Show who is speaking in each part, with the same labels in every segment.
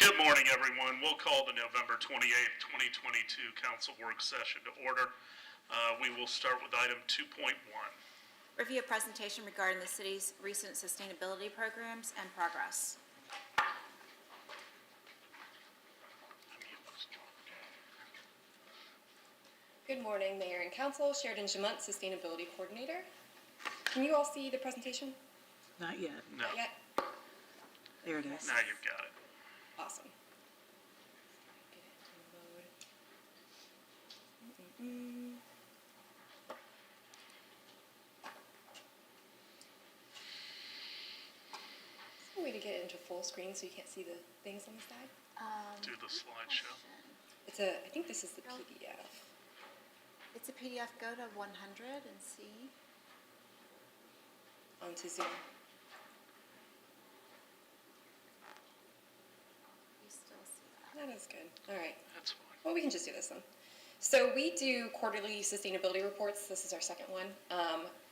Speaker 1: Good morning, everyone. We'll call the November 28th, 2022 council work session to order. We will start with item 2.1.
Speaker 2: Review a presentation regarding the city's recent sustainability programs and progress.
Speaker 3: Good morning, Mayor and Council. Sheridan Jamont, Sustainability Coordinator. Can you all see the presentation?
Speaker 4: Not yet.
Speaker 1: No.
Speaker 3: Not yet?
Speaker 4: There it is.
Speaker 1: Now you've got it.
Speaker 3: Awesome. Get it to load. Is there a way to get it into full screen so you can't see the things on the side?
Speaker 1: Do the slideshow.
Speaker 3: I think this is the PDF.
Speaker 2: It's a PDF. Go to 100 and see.
Speaker 3: Onto Zoom.
Speaker 2: You still see that.
Speaker 3: That is good. All right.
Speaker 1: That's fine.
Speaker 3: Well, we can just do this then. So we do quarterly sustainability reports. This is our second one,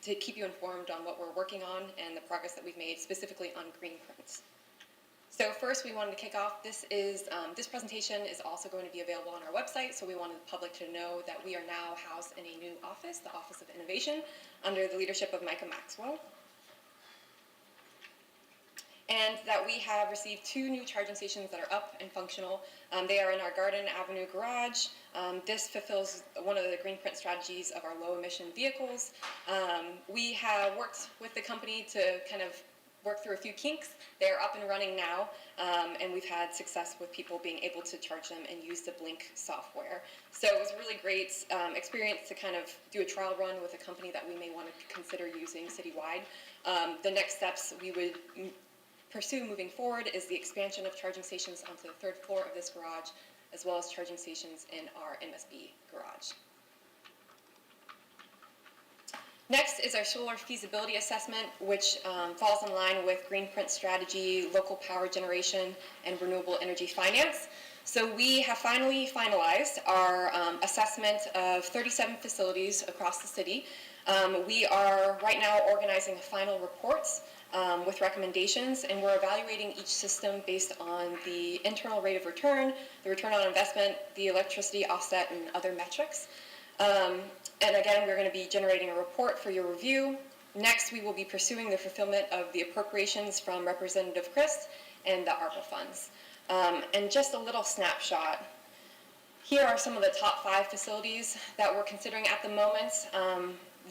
Speaker 3: to keep you informed on what we're working on and the progress that we've made, specifically on green prints. So first, we wanted to kick off. This presentation is also going to be available on our website, so we wanted the public to know that we are now housed in a new office, the Office of Innovation, under the leadership of Micah Maxwell. And that we have received 2 new charging stations that are up and functional. They are in our Garden Avenue garage. This fulfills one of the green print strategies of our low emission vehicles. We have worked with the company to kind of work through a few kinks. They are up and running now, and we've had success with people being able to charge them and use the Blink software. So it was a really great experience to kind of do a trial run with a company that we may want to consider using citywide. The next steps we would pursue moving forward is the expansion of charging stations onto the 3rd floor of this garage, as well as charging stations in our MSB garage. Next is our solar feasibility assessment, which falls in line with green print strategy, local power generation, and renewable energy finance. So we have finally finalized our assessment of 37 facilities across the city. We are right now organizing final reports with recommendations, and we're evaluating each system based on the internal rate of return, the return on investment, the electricity offset, and other metrics. And again, we're going to be generating a report for your review. Next, we will be pursuing the fulfillment of the appropriations from Representative Christ and the ARPA funds. And just a little snapshot. Here are some of the top 5 facilities that we're considering at the moment.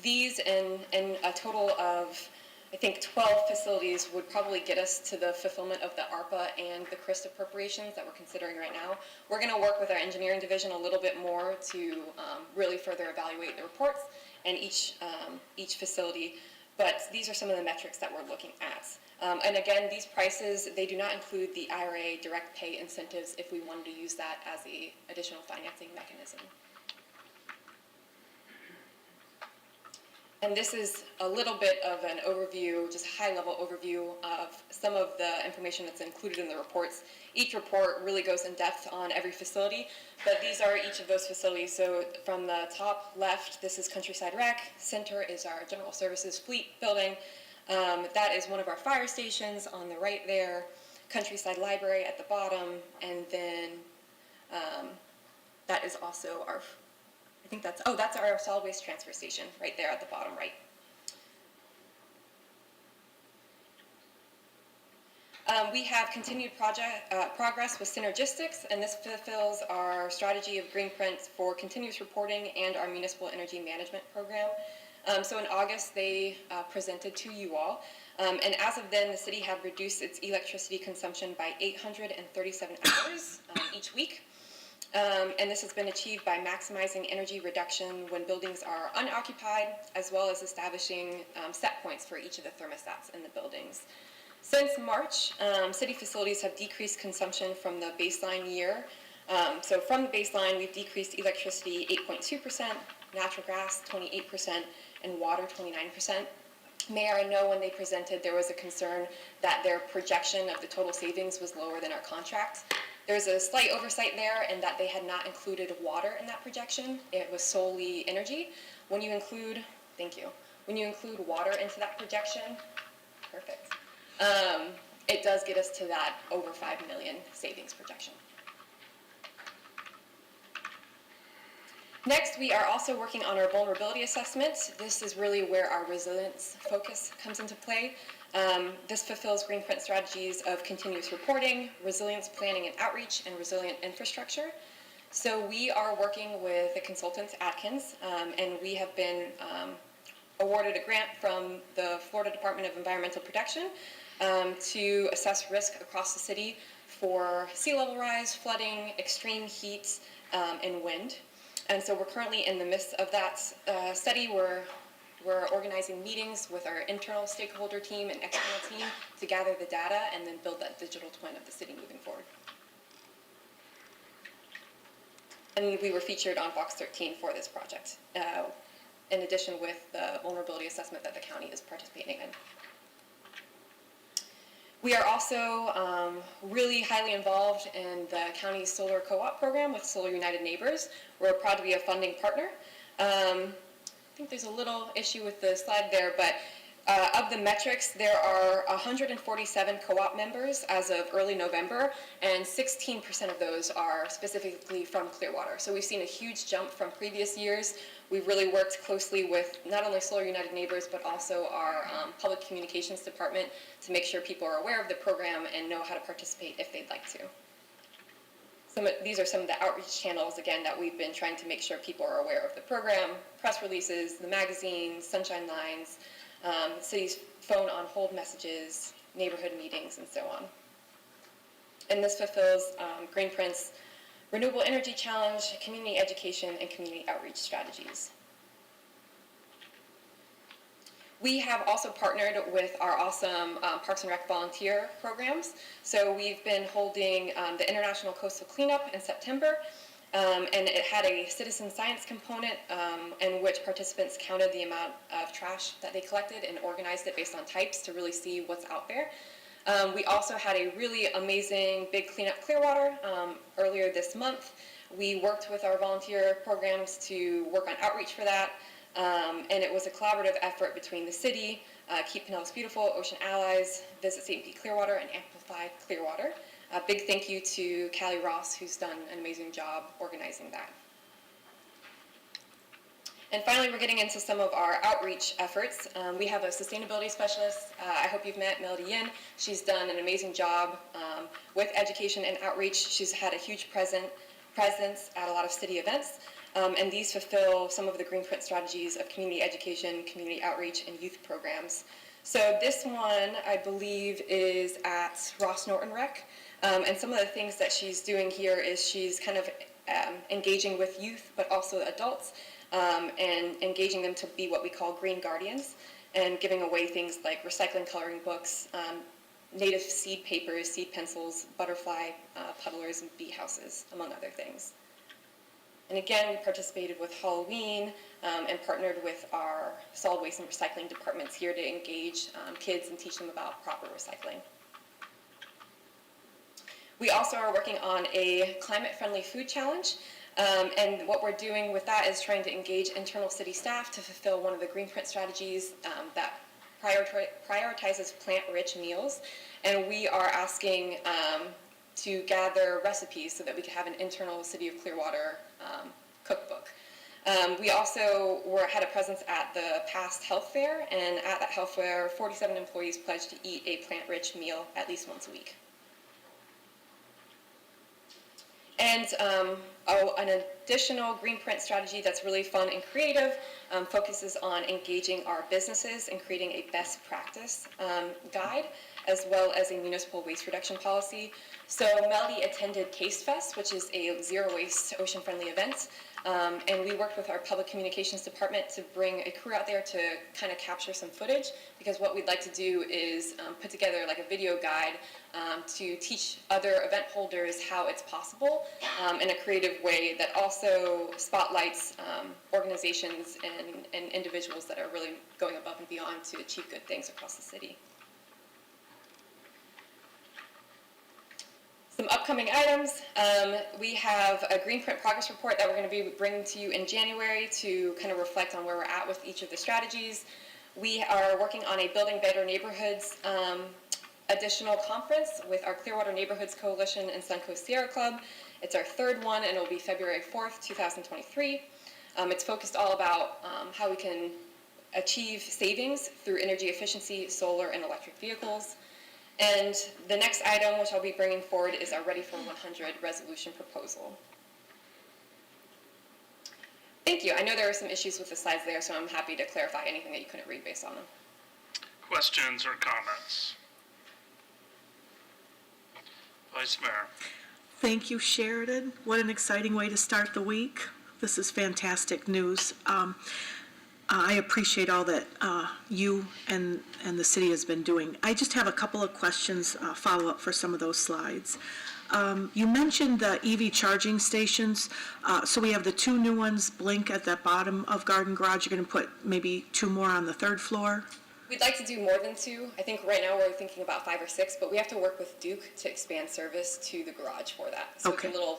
Speaker 3: These in a total of, I think, 12 facilities would probably get us to the fulfillment of the ARPA and the CRIST appropriations that we're considering right now. We're going to work with our engineering division a little bit more to really further evaluate the reports and each facility, but these are some of the metrics that we're looking at. And again, these prices, they do not include the IRA direct pay incentives if we wanted to use that as an additional financing mechanism. And this is a little bit of an overview, just high-level overview of some of the information that's included in the reports. Each report really goes in depth on every facility, but these are each of those facilities. So from the top left, this is Countryside Rec. Center is our General Services Fleet building. That is one of our fire stations on the right there. Countryside Library at the bottom, and then that is also our, I think that's our solid waste transfer station right there at the bottom right. We have continued progress with Synergistics, and this fulfills our strategy of green print for continuous reporting and our municipal energy management program. So in August, they presented to you all, and as of then, the city had reduced its electricity consumption by 837 hours each week. And this has been achieved by maximizing energy reduction when buildings are unoccupied, as well as establishing set points for each of the thermostats in the buildings. Since March, city facilities have decreased consumption from the baseline year. So from the baseline, we've decreased electricity 8.2%, natural gas 28%, and water 29%. Mayor, I know when they presented, there was a concern that their projection of the total savings was lower than our contract. There's a slight oversight there in that they had not included water in that projection. It was solely energy. When you include, thank you, when you include water into that projection, perfect. it does get us to that over 5 million savings projection. Next, we are also working on our vulnerability assessment. This is really where our resilience focus comes into play. This fulfills Greenprint strategies of continuous reporting, resilience planning and outreach, and resilient infrastructure. So we are working with the consultants, Atkins, and we have been awarded a grant from the Florida Department of Environmental Protection to assess risk across the city for sea level rise, flooding, extreme heat, and wind. And so we're currently in the midst of that study. We're organizing meetings with our internal stakeholder team and external team to gather the data and then build that digital twin of the city moving forward. And we were featured on Fox 13 for this project, in addition with the vulnerability assessment that the county is participating in. We are also really highly involved in the county's solar co-op program with Solar United Neighbors. We're proud to be a funding partner. I think there's a little issue with the slide there, but of the metrics, there are 147 co-op members as of early November, and 16% of those are specifically from Clearwater. So we've seen a huge jump from previous years. We've really worked closely with not only Solar United Neighbors, but also our public communications department to make sure people are aware of the program and know how to participate if they'd like to. These are some of the outreach channels, again, that we've been trying to make sure people are aware of the program: press releases, the magazines, sunshine lines, the city's phone on hold messages, neighborhood meetings, and so on. And this fulfills Greenprint's Renewable Energy Challenge, community education, and community outreach strategies. We have also partnered with our awesome Parks and Rec volunteer programs. So we've been holding the International Coastal Cleanup in September, and it had a citizen science component in which participants counted the amount of trash that they collected and organized it based on types to really see what's out there. We also had a really amazing big cleanup Clearwater earlier this month. We worked with our volunteer programs to work on outreach for that, and it was a collaborative effort between the city, Keep Pinellas Beautiful, Ocean Allies, Visit St. Pete Clearwater, and Amplify Clearwater. A big thank you to Callie Ross, who's done an amazing job organizing that. And finally, we're getting into some of our outreach efforts. We have a sustainability specialist. I hope you've met Melody Yin. She's done an amazing job with education and outreach. She's had a huge presence at a lot of city events. And these fulfill some of the Greenprint strategies of community education, community outreach, and youth programs. So this one, I believe, is at Ross Norton Rec. And some of the things that she's doing here is she's kind of engaging with youth, but also adults, and engaging them to be what we call green guardians, and giving away things like recycling coloring books, native seed papers, seed pencils, butterfly puddlers, and bee houses, among other things. And again, we participated with Halloween and partnered with our solid waste and recycling departments here to engage kids and teach them about proper recycling. We also are working on a climate-friendly food challenge. And what we're doing with that is trying to engage internal city staff to fulfill one of the Greenprint strategies that prioritizes plant-rich meals. And we are asking to gather recipes so that we can have an internal City of Clearwater cookbook. We also had a presence at the past health fair, and at that health fair, 47 employees pledged to eat a plant-rich meal at least once a week. And an additional Greenprint strategy that's really fun and creative focuses on engaging our businesses and creating a best practice guide, as well as a municipal waste reduction policy. So Melody attended Case Fest, which is a zero-waste, ocean-friendly event. And we worked with our public communications department to bring a crew out there to kind of capture some footage, because what we'd like to do is put together like a video guide to teach other event holders how it's possible in a creative way that also spotlights organizations and individuals that are really going above and beyond to achieve good things across the city. Some upcoming items. We have a Greenprint progress report that we're going to be bringing to you in January to kind of reflect on where we're at with each of the strategies. We are working on a Building Better Neighborhoods additional conference with our Clearwater Neighborhoods Coalition and Suncoast Sierra Club. It's our third one, and it will be February 4th, 2023. It's focused all about how we can achieve savings through energy efficiency, solar, and electric vehicles. And the next item, which I'll be bringing forward, is our Ready for 100 resolution proposal. Thank you. I know there are some issues with the slides there, so I'm happy to clarify anything that you couldn't read based on them.
Speaker 1: Questions or comments? Vice Mayor.
Speaker 4: Thank you, Sheridan. What an exciting way to start the week. This is fantastic news. I appreciate all that you and the city has been doing. I just have a couple of questions, follow-up for some of those slides. You mentioned the EV charging stations. So we have the 2 new ones, Blink at the bottom of Garden Garage. You're going to put maybe 2 more on the 3rd floor?
Speaker 3: We'd like to do more than 2. I think right now we're thinking about 5 or 6, but we have to work with Duke to expand service to the garage for that. So
Speaker 4: Okay.
Speaker 3: it's a little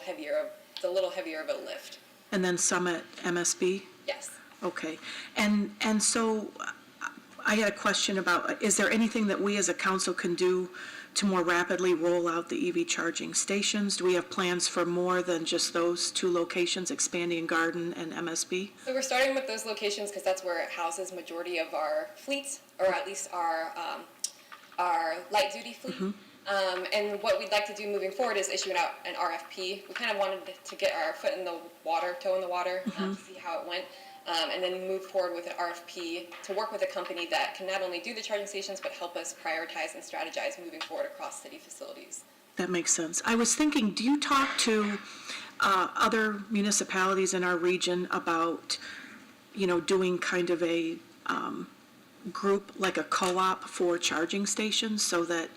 Speaker 3: heavier of a lift.
Speaker 4: And then some at MSB?
Speaker 3: Yes.
Speaker 4: Okay. And so I had a question about, is there anything that we as a council can do to more rapidly roll out the EV charging stations? Do we have plans for more than just those 2 locations, expanding Garden and MSB?
Speaker 3: So we're starting with those locations because that's where it houses majority of our fleets, or at least our light duty fleet. And what we'd like to do moving forward is issue out an RFP. We kind of wanted to get our foot in the water, toe in the water, to see how it went. And then move forward with an RFP to work with a company that can not only do the charging stations, but help us prioritize and strategize moving forward across city facilities.
Speaker 4: That makes sense. I was thinking, do you talk to other municipalities in our region about, doing kind of a group, like a co-op for charging stations, so that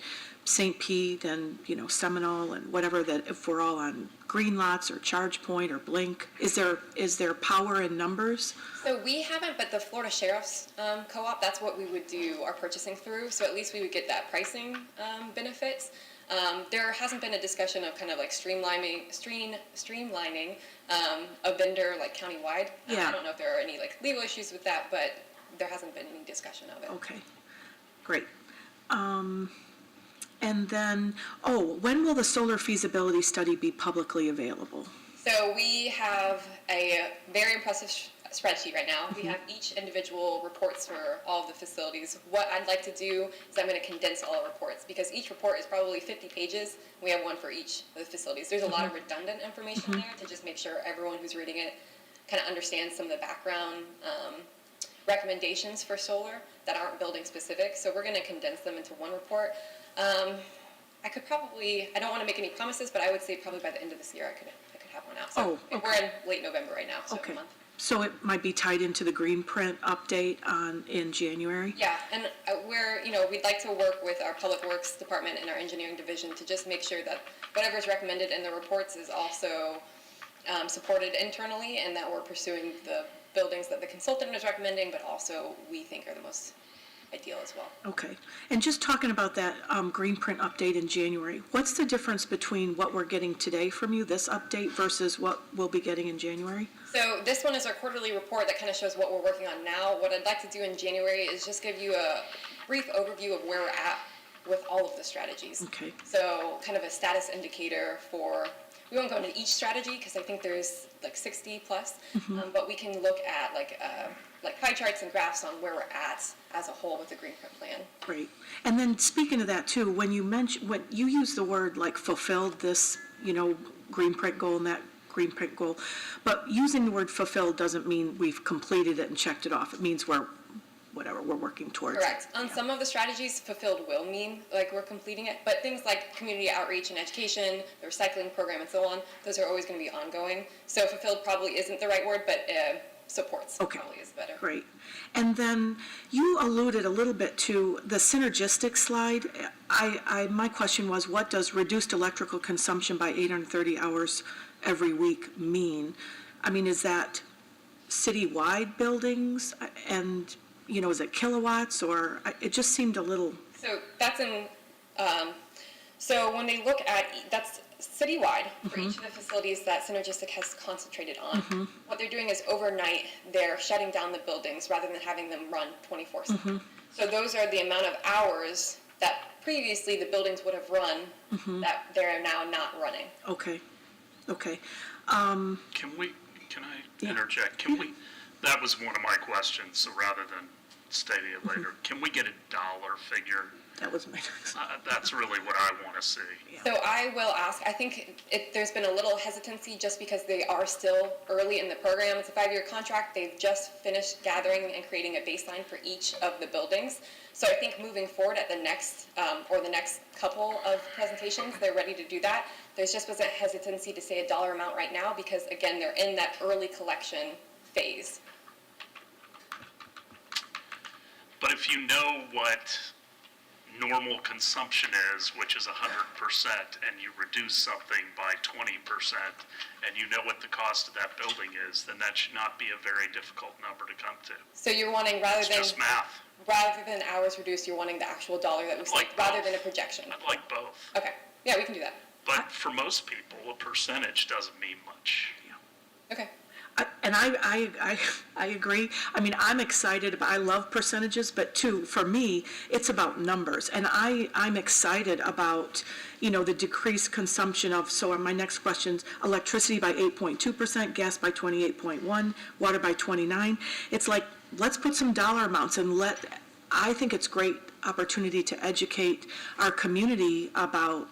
Speaker 4: St. Pete and, Seminole and whatever, that if we're all on green lots or Charge Point or Blink, is there power in numbers?
Speaker 3: So we haven't, but the Florida Sheriff's Co-op, that's what we would do our purchasing through, so at least we would get that pricing benefits. There hasn't been a discussion of kind of like streamlining a vendor like countywide.
Speaker 4: Yeah.
Speaker 3: I don't know if there are any like legal issues with that, but there hasn't been any discussion of it.
Speaker 4: Okay, great. And then, when will the solar feasibility study be publicly available?
Speaker 3: So we have a very impressive spreadsheet right now. We have each individual reports for all of the facilities. What I'd like to do is I'm going to condense all the reports because each report is probably 50 pages. We have one for each of the facilities. There's a lot of redundant information there to just make sure everyone who's reading it kind of understands some of the background recommendations for solar that aren't building specific. So we're going to condense them into one report. I don't want to make any promises, but I would say probably by the end of this year I could have one out. So we're in late November right now, so
Speaker 4: Okay.
Speaker 3: a month.
Speaker 4: So it might be tied into the green print update in January?
Speaker 3: Yeah, and we'd like to work with our Public Works Department and our Engineering Division to just make sure that whatever is recommended in the reports is also supported internally, and that we're pursuing the buildings that the consultant is recommending, but also we think are the most ideal as well.
Speaker 4: Okay. And just talking about that green print update in January, what's the difference between what we're getting today from you, this update, versus what we'll be getting in January?
Speaker 3: So this one is our quarterly report that kind of shows what we're working on now. What I'd like to do in January is just give you a brief overview of where we're at with all of the strategies.
Speaker 4: Okay.
Speaker 3: So kind of a status indicator for, we won't go into each strategy because I think there's like 60 plus, but we can look at like pie charts and graphs on where we're at as a whole with the green print plan.
Speaker 4: Great. And then speaking of that too, when you use the word like fulfilled this, green print goal and that green print goal, but using the word fulfilled doesn't mean we've completed it and checked it off. It means we're working towards it.
Speaker 3: Correct. On some of the strategies, fulfilled will mean like we're completing it, but things like community outreach and education, the recycling program and so on, those are always going to be ongoing. So fulfilled probably isn't the right word, but supports probably is better.
Speaker 4: Great. And then you alluded a little bit to the synergistic slide. My question was, what does reduced electrical consumption by 830 hours every week mean? I mean, is that citywide buildings? And, is it kilowatts, or it just seemed a little...
Speaker 3: So that's so when they look at, that's citywide for each of the facilities that Synergistic has concentrated on. What they're doing is overnight, they're shutting down the buildings rather than having them run 24/7. So those are the amount of hours that previously the buildings would have run, that they're now not running.
Speaker 4: Okay, okay.
Speaker 1: Can I
Speaker 4: Yeah.
Speaker 1: interject? That was one of my questions, so rather than stating it later, can we get a dollar figure?
Speaker 4: That was my next.
Speaker 1: That's really what I want to see.
Speaker 3: So I will ask, I think there's been a little hesitancy just because they are still early in the program. It's a 5-year contract. They've just finished gathering and creating a baseline for each of the buildings. So I think moving forward at the next, or the next couple of presentations, they're ready to do that. There's just was a hesitancy to say a dollar amount right now because, again, they're in that early collection phase.
Speaker 1: But if you know what normal consumption is, which is 100%, and you reduce something by 20%, and you know what the cost of that building is, then that should not be a very difficult number to come to.
Speaker 3: So you're wanting,
Speaker 1: It's just math.
Speaker 3: rather than hours reduced, you're wanting the actual dollar that we
Speaker 1: Like
Speaker 3: saved, rather
Speaker 1: both.
Speaker 3: than a projection.
Speaker 1: I'd like both.
Speaker 3: Okay, yeah, we can do that.
Speaker 1: But for most people, a percentage doesn't mean much.
Speaker 3: Okay.
Speaker 4: I agree. I mean, I'm excited, I love percentages, but too, for me, it's about numbers. And I'm excited about, the decreased consumption of, so my next question's electricity by 8.2%, gas by 28.1, water by 29. It's like, let's put some dollar amounts and I think it's great opportunity to educate our community about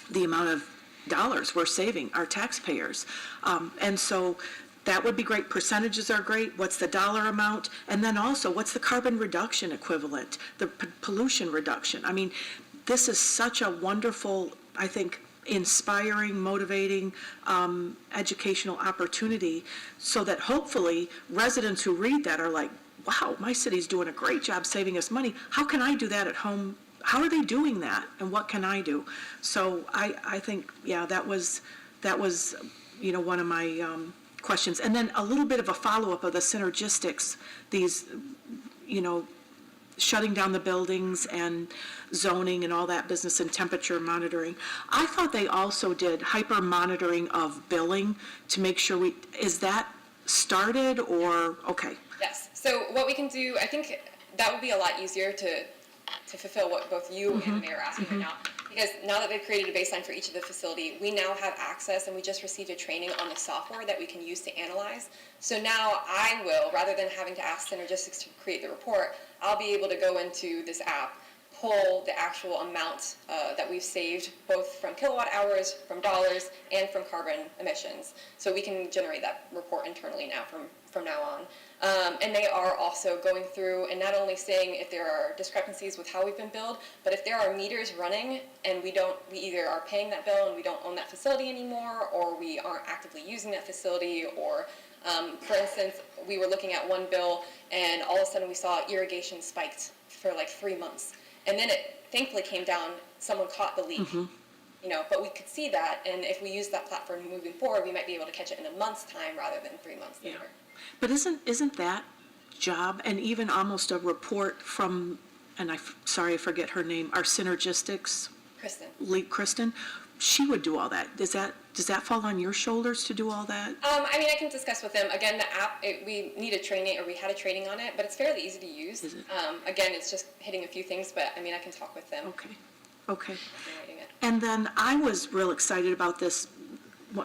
Speaker 4: the amount of dollars we're saving, our taxpayers. And so that would be great. Percentages are great. What's the dollar amount? And then also, what's the carbon reduction equivalent, the pollution reduction? I mean, this is such a wonderful, I think, inspiring, motivating, educational opportunity so that hopefully residents who read that are like, wow, my city's doing a great job saving us money. How can I do that at home? How are they doing that? And what can I do? So I think, yeah, that was one of my questions. And then a little bit of a follow-up of the synergistics, these, shutting down the buildings and zoning and all that business and temperature monitoring. I thought they also did hyper monitoring of billing to make sure is that started or, okay.
Speaker 3: Yes, so what we can do, I think that would be a lot easier to fulfill what both you and the mayor are asking right now. Because now that they've created a baseline for each of the facility, we now have access and we just received a training on the software that we can use to analyze. So now I will, rather than having to ask Synergistics to create the report, I'll be able to go into this app, pull the actual amount that we've saved, both from kilowatt hours, from dollars, and from carbon emissions. So we can generate that report internally now from now on. And they are also going through and not only saying if there are discrepancies with how we've been billed, but if there are meters running and we either are paying that bill and we don't own that facility anymore, or we aren't actively using that facility, or for instance, we were looking at one bill and all of a sudden we saw irrigation spiked for like 3 months. And then it thankfully came down, someone caught the leak. But we could see that, and if we use that platform moving forward, we might be able to catch it in a month's time rather than 3 months later.
Speaker 4: But isn't that job, and even almost a report from, and sorry, I forget her name, our Synergistics? Kristen, she would do all that. Does that fall on your shoulders to do all that?
Speaker 3: I can discuss with them. Again, the app, we need a training, or we had a training on it, but it's fairly easy to use.
Speaker 4: Is it?
Speaker 3: Again, it's just hitting a few things, but I can talk with them.
Speaker 4: Okay. And then I was real excited about this,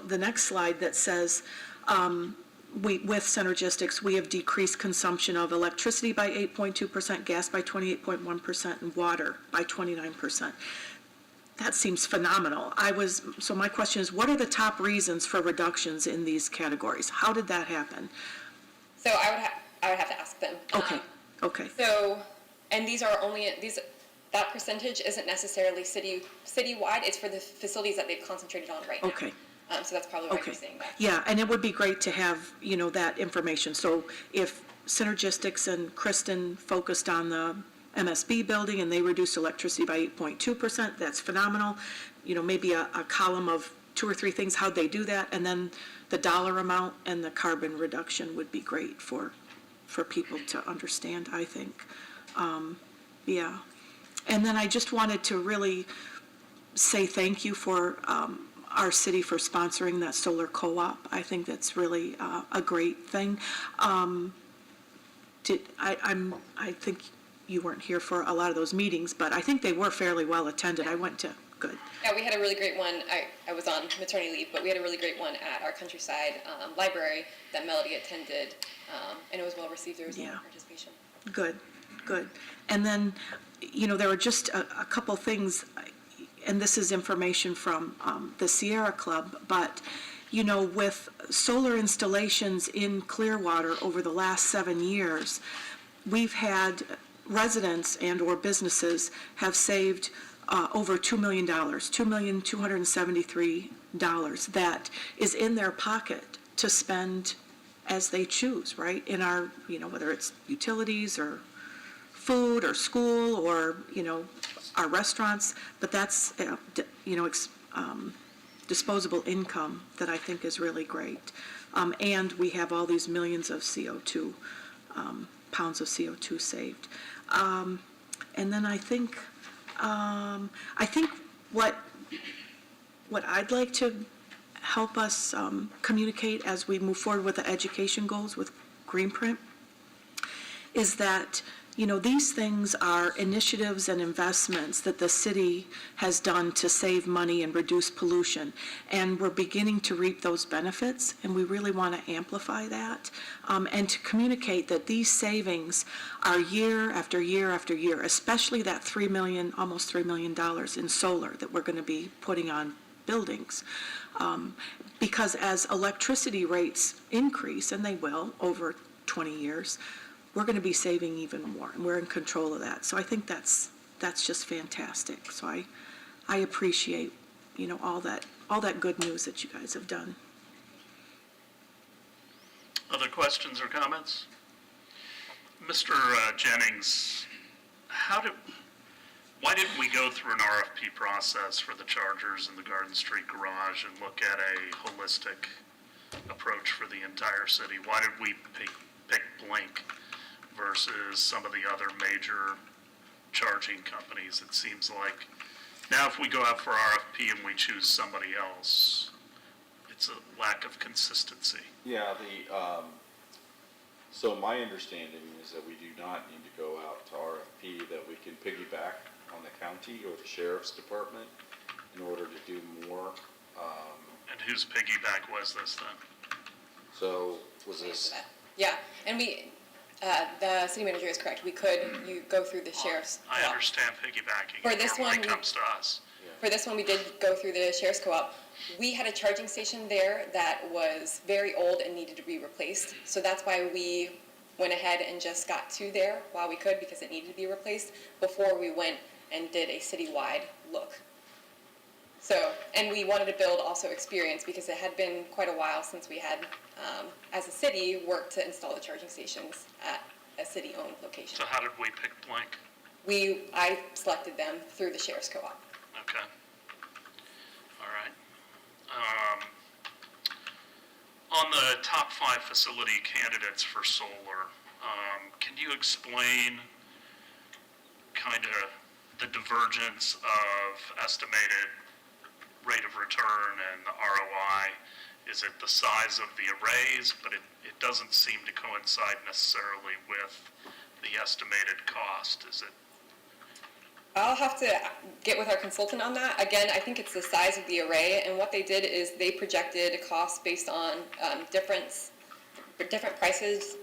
Speaker 4: the next slide that says, with Synergistics, we have decreased consumption of electricity by 8.2%, gas by 28.1%, and water by 29%. That seems phenomenal. So my question is, what are the top reasons for reductions in these categories? How did that happen?
Speaker 3: So I would have to ask them.
Speaker 4: Okay.
Speaker 3: So, and that percentage isn't necessarily citywide. It's for the facilities that they've concentrated on right now.
Speaker 4: Okay.
Speaker 3: So that's probably why you're saying that.
Speaker 4: Yeah, and it would be great to have, that information. So if Synergistics and Kristen focused on the MSB building and they reduced electricity by 8.2%, that's phenomenal. Maybe a column of 2 or 3 things, how'd they do that? And then the dollar amount and the carbon reduction would be great for people to understand, I think. Yeah. And then I just wanted to really say thank you for our city for sponsoring that solar co-op. I think that's really a great thing. I think you weren't here for a lot of those meetings, but I think they were fairly well attended. I went to, good.
Speaker 3: Yeah, we had a really great one. I was on maternity leave, but we had a really great one at our countryside library that Melody attended, and it was well received. There was a lot of participation.
Speaker 4: Good, good. And then, there were just a couple things, and this is information from the Sierra Club, but, with solar installations in Clearwater over the last 7 years, we've had residents and/or businesses have saved over $2 million, $2,273 that is in their pocket to spend as they choose, right? In our, whether it's utilities or food or school or, our restaurants, but that's, disposable income that I think is really great. And we have all these millions of CO2, pounds of CO2 saved. And then I think what I'd like to help us communicate as we move forward with the education goals with Greenprint is that, these things are initiatives and investments that the city has done to save money and reduce pollution. And we're beginning to reap those benefits, and we really want to amplify that and to communicate that these savings are year after year after year, especially that almost $3 million in solar that we're going to be putting on buildings. Because as electricity rates increase, and they will over 20 years, we're going to be saving even more, and we're in control of that. So I think that's just fantastic. So I appreciate, all that good news that you guys have done.
Speaker 1: Other questions or comments? Mr. Jennings, why didn't we go through an RFP process for the chargers in the Garden Street garage and look at a holistic approach for the entire city? Why did we pick Blink versus some of the other major charging companies? It seems like now if we go out for RFP and we choose somebody else, it's a lack of consistency.
Speaker 5: Yeah, so my understanding is that we do not need to go out to RFP, that we can piggyback on the county or the sheriff's department in order to do more.
Speaker 1: And whose piggyback was this then?
Speaker 5: So was this,
Speaker 3: Yeah, and the city manager is correct. You go through the sheriff's.
Speaker 1: I understand piggybacking.
Speaker 3: For this
Speaker 1: When it
Speaker 3: one,
Speaker 1: comes to us.
Speaker 3: For this one, we did go through the sheriff's co-op. We had a charging station there that was very old and needed to be replaced. So that's why we went ahead and just got to there while we could, because it needed to be replaced before we went and did a citywide look. So, and we wanted to build also experience because it had been quite a while since we had, as a city, worked to install the charging stations at a city-owned location.
Speaker 1: So how did we pick Blink?
Speaker 3: I selected them through the sheriff's co-op.
Speaker 1: Okay. All right. On the top 5 facility candidates for solar, can you explain kind of the divergence of estimated rate of return and the ROI? Is it the size of the arrays, but it doesn't seem to coincide necessarily with the estimated cost, is it?
Speaker 3: I'll have to get with our consultant on that. Again, I think it's the size of the array, and what they did is they projected a cost based on different prices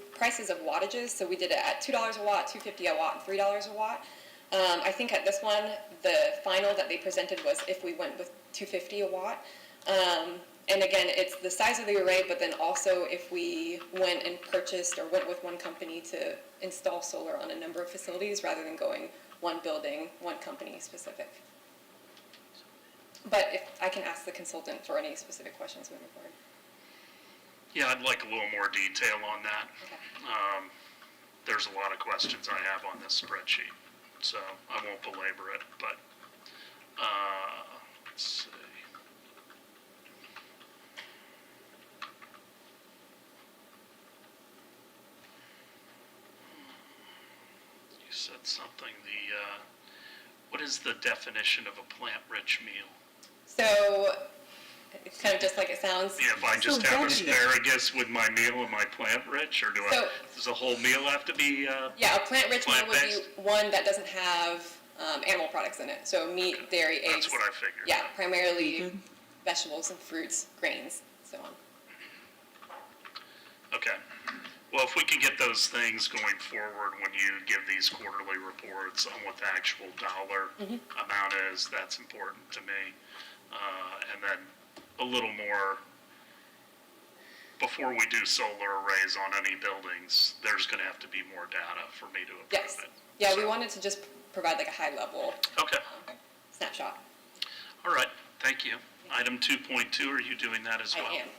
Speaker 3: of wattages. So we did it at $2 a watt, $2.50 a watt, and $3 a watt. I think at this one, the final that they presented was if we went with $2.50 a watt. And again, it's the size of the array, but then also if we went and purchased or went with one company to install solar on a number of facilities rather than going one building, one company specific. But if I can ask the consultant for any specific questions moving forward.
Speaker 1: Yeah, I'd like a little more detail on that.
Speaker 3: Okay.
Speaker 1: There's a lot of questions I have on this spreadsheet, so I won't belabor it, but let's see. You said something, what is the definition of a plant-rich meal?
Speaker 3: So It's kind of just like it sounds.
Speaker 1: Yeah, if I just
Speaker 4: So
Speaker 1: have
Speaker 4: veggie.
Speaker 1: asparagus with my meal, am I plant-rich, or
Speaker 3: So-
Speaker 1: does the whole meal have to be,
Speaker 3: Yeah, a plant-rich meal would be
Speaker 1: Plant-based?
Speaker 3: one that doesn't have animal products in it. So meat, dairy, eggs.
Speaker 1: that's what I figured.
Speaker 3: Yeah, primarily
Speaker 4: Vegan.
Speaker 3: vegetables and fruits, grains, so on.
Speaker 1: Okay. Well, if we can get those things going forward when you give these quarterly reports on what the actual dollar amount is, that's important to me. And then a little more, before we do solar arrays on any buildings, there's gonna have to be more data for me to
Speaker 3: Yes.
Speaker 1: approve it.
Speaker 3: Yeah, we wanted to just provide like a high-level
Speaker 1: Okay,
Speaker 3: snapshot.
Speaker 1: all right, thank you. Item 2.2, are you doing that as well?
Speaker 3: I am.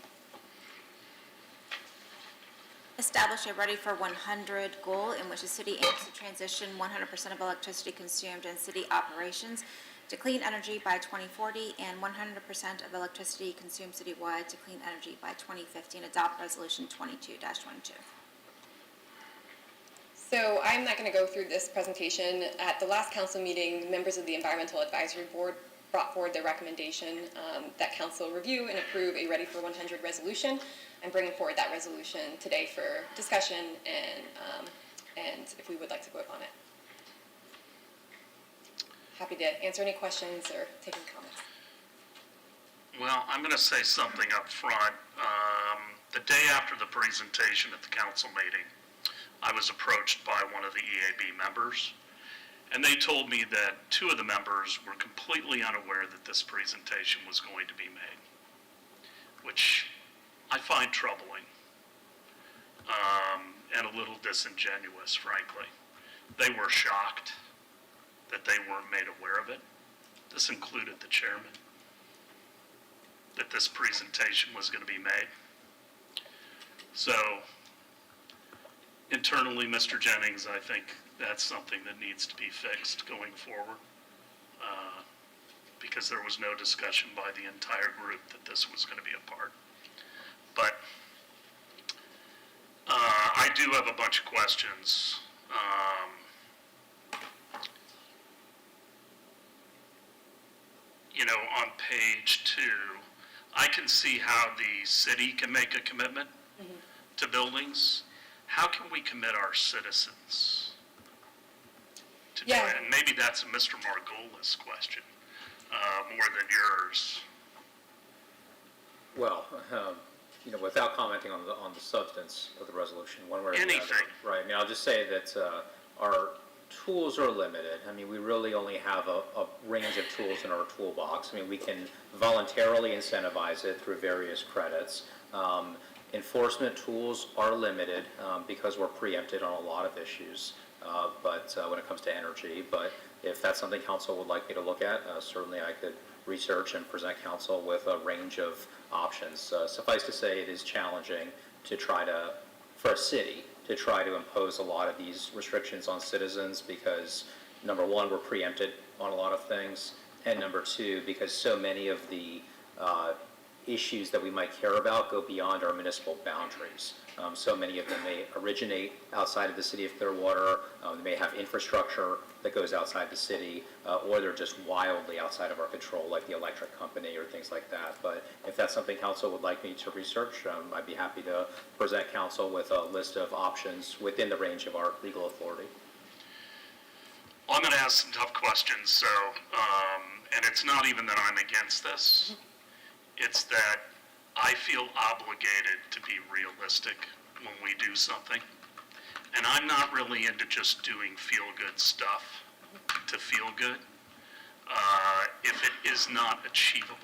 Speaker 2: Establish a Ready for 100 goal in which the city aims to transition 100% of electricity consumed in city operations to clean energy by 2040 and 100% of electricity consumed citywide to clean energy by 2050, and adopt Resolution 22-22.
Speaker 3: So I'm not going to go through this presentation. At the last council meeting, members of the Environmental Advisory Board brought forward their recommendation that council review and approve a Ready for 100 resolution. I'm bringing forward that resolution today for discussion and if we would like to vote on it. Happy to answer any questions or take any comments.
Speaker 1: Well, I'm gonna say something up front. The day after the presentation at the council meeting, I was approached by one of the EAB members, and they told me that two of the members were completely unaware that this presentation was going to be made, which I find troubling, and a little disingenuous, frankly. They were shocked that they weren't made aware of it. This included the chairman, that this presentation was going to be made. So, internally, Mr. Jennings, I think that's something that needs to be fixed going forward, because there was no discussion by the entire group that this was going to be a part. But I do have a bunch of questions. You know, on page 2, I can see how the city can make a commitment to buildings. How can we commit our citizens to do
Speaker 3: Yeah.
Speaker 1: it? And maybe that's a Mr. Margolis question, more than yours.
Speaker 6: Well, without commenting on the substance of the resolution, one way or the other.
Speaker 1: Anything.
Speaker 6: Right, I mean, I'll just say that our tools are limited. I mean, we really only have a range of tools in our toolbox. I mean, we can voluntarily incentivize it through various credits. Enforcement tools are limited because we're preempted on a lot of issues, but when it comes to energy. But if that's something council would like me to look at, certainly I could research and present council with a range of options. Suffice to say, it is challenging to try to, for a city, to try to impose a lot of these restrictions on citizens because, number one, we're preempted on a lot of things, and number two, because so many of the issues that we might care about go beyond our municipal boundaries. So many of them may originate outside of the city of Clearwater, they may have infrastructure that goes outside the city, or they're just wildly outside of our control, like the electric company or things like that. But if that's something council would like me to research, I'd be happy to present council with a list of options within the range of our legal authority.
Speaker 1: Well, I'm going to ask some tough questions, so, and it's not even that I'm against this. It's that I feel obligated to be realistic when we do something. And I'm not really into just doing feel-good stuff to feel good. If it is not achievable,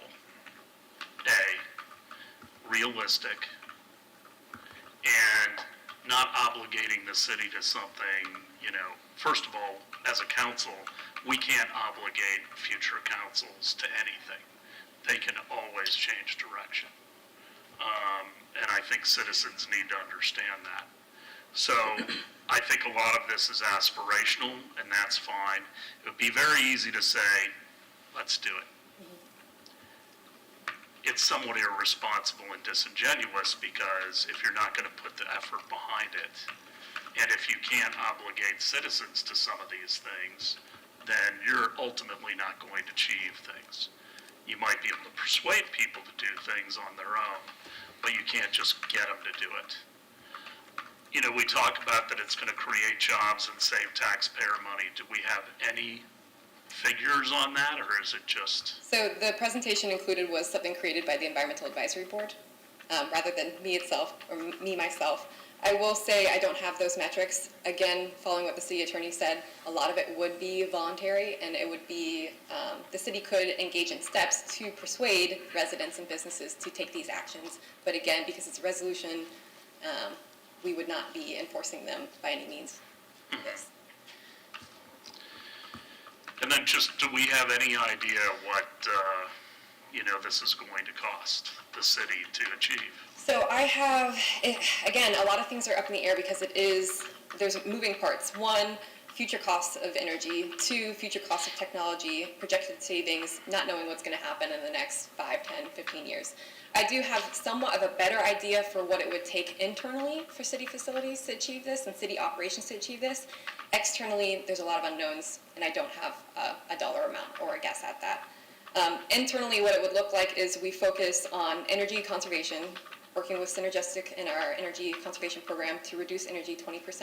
Speaker 1: realistic, and not obligating the city to something, first of all, as a council, we can't obligate future councils to anything. They can always change direction. And I think citizens need to understand that. So I think a lot of this is aspirational, and that's fine. It would be very easy to say, let's do it. It's somewhat irresponsible and disingenuous because if you're not going to put the effort behind it, and if you can't obligate citizens to some of these things, then you're ultimately not going to achieve things. You might be able to persuade people to do things on their own, but you can't just get them to do it. You know, we talk about that it's gonna create jobs and save taxpayer money. Do we have any figures on that, or is it just,
Speaker 3: So the presentation included was something created by the Environmental Advisory Board, rather than me itself, or me myself. I will say I don't have those metrics. Again, following what the city attorney said, a lot of it would be voluntary, and it would be, the city could engage in steps to persuade residents and businesses to take these actions. But again, because it's a resolution, we would not be enforcing them by any means. Yes.
Speaker 1: and then just, do we have any idea what, you know, this is going to cost the city to achieve?
Speaker 3: So I have, again, a lot of things are up in the air because there's moving parts. One, future costs of energy. Two, future costs of technology, projected savings, not knowing what's going to happen in the next 5, 10, 15 years. I do have somewhat of a better idea for what it would take internally for city facilities to achieve this and city operations to achieve this. Externally, there's a lot of unknowns, and I don't have a dollar amount or a guess at that. Internally, what it would look like is we focus on energy conservation, working with Synergistic in our energy conservation program to reduce energy 20%.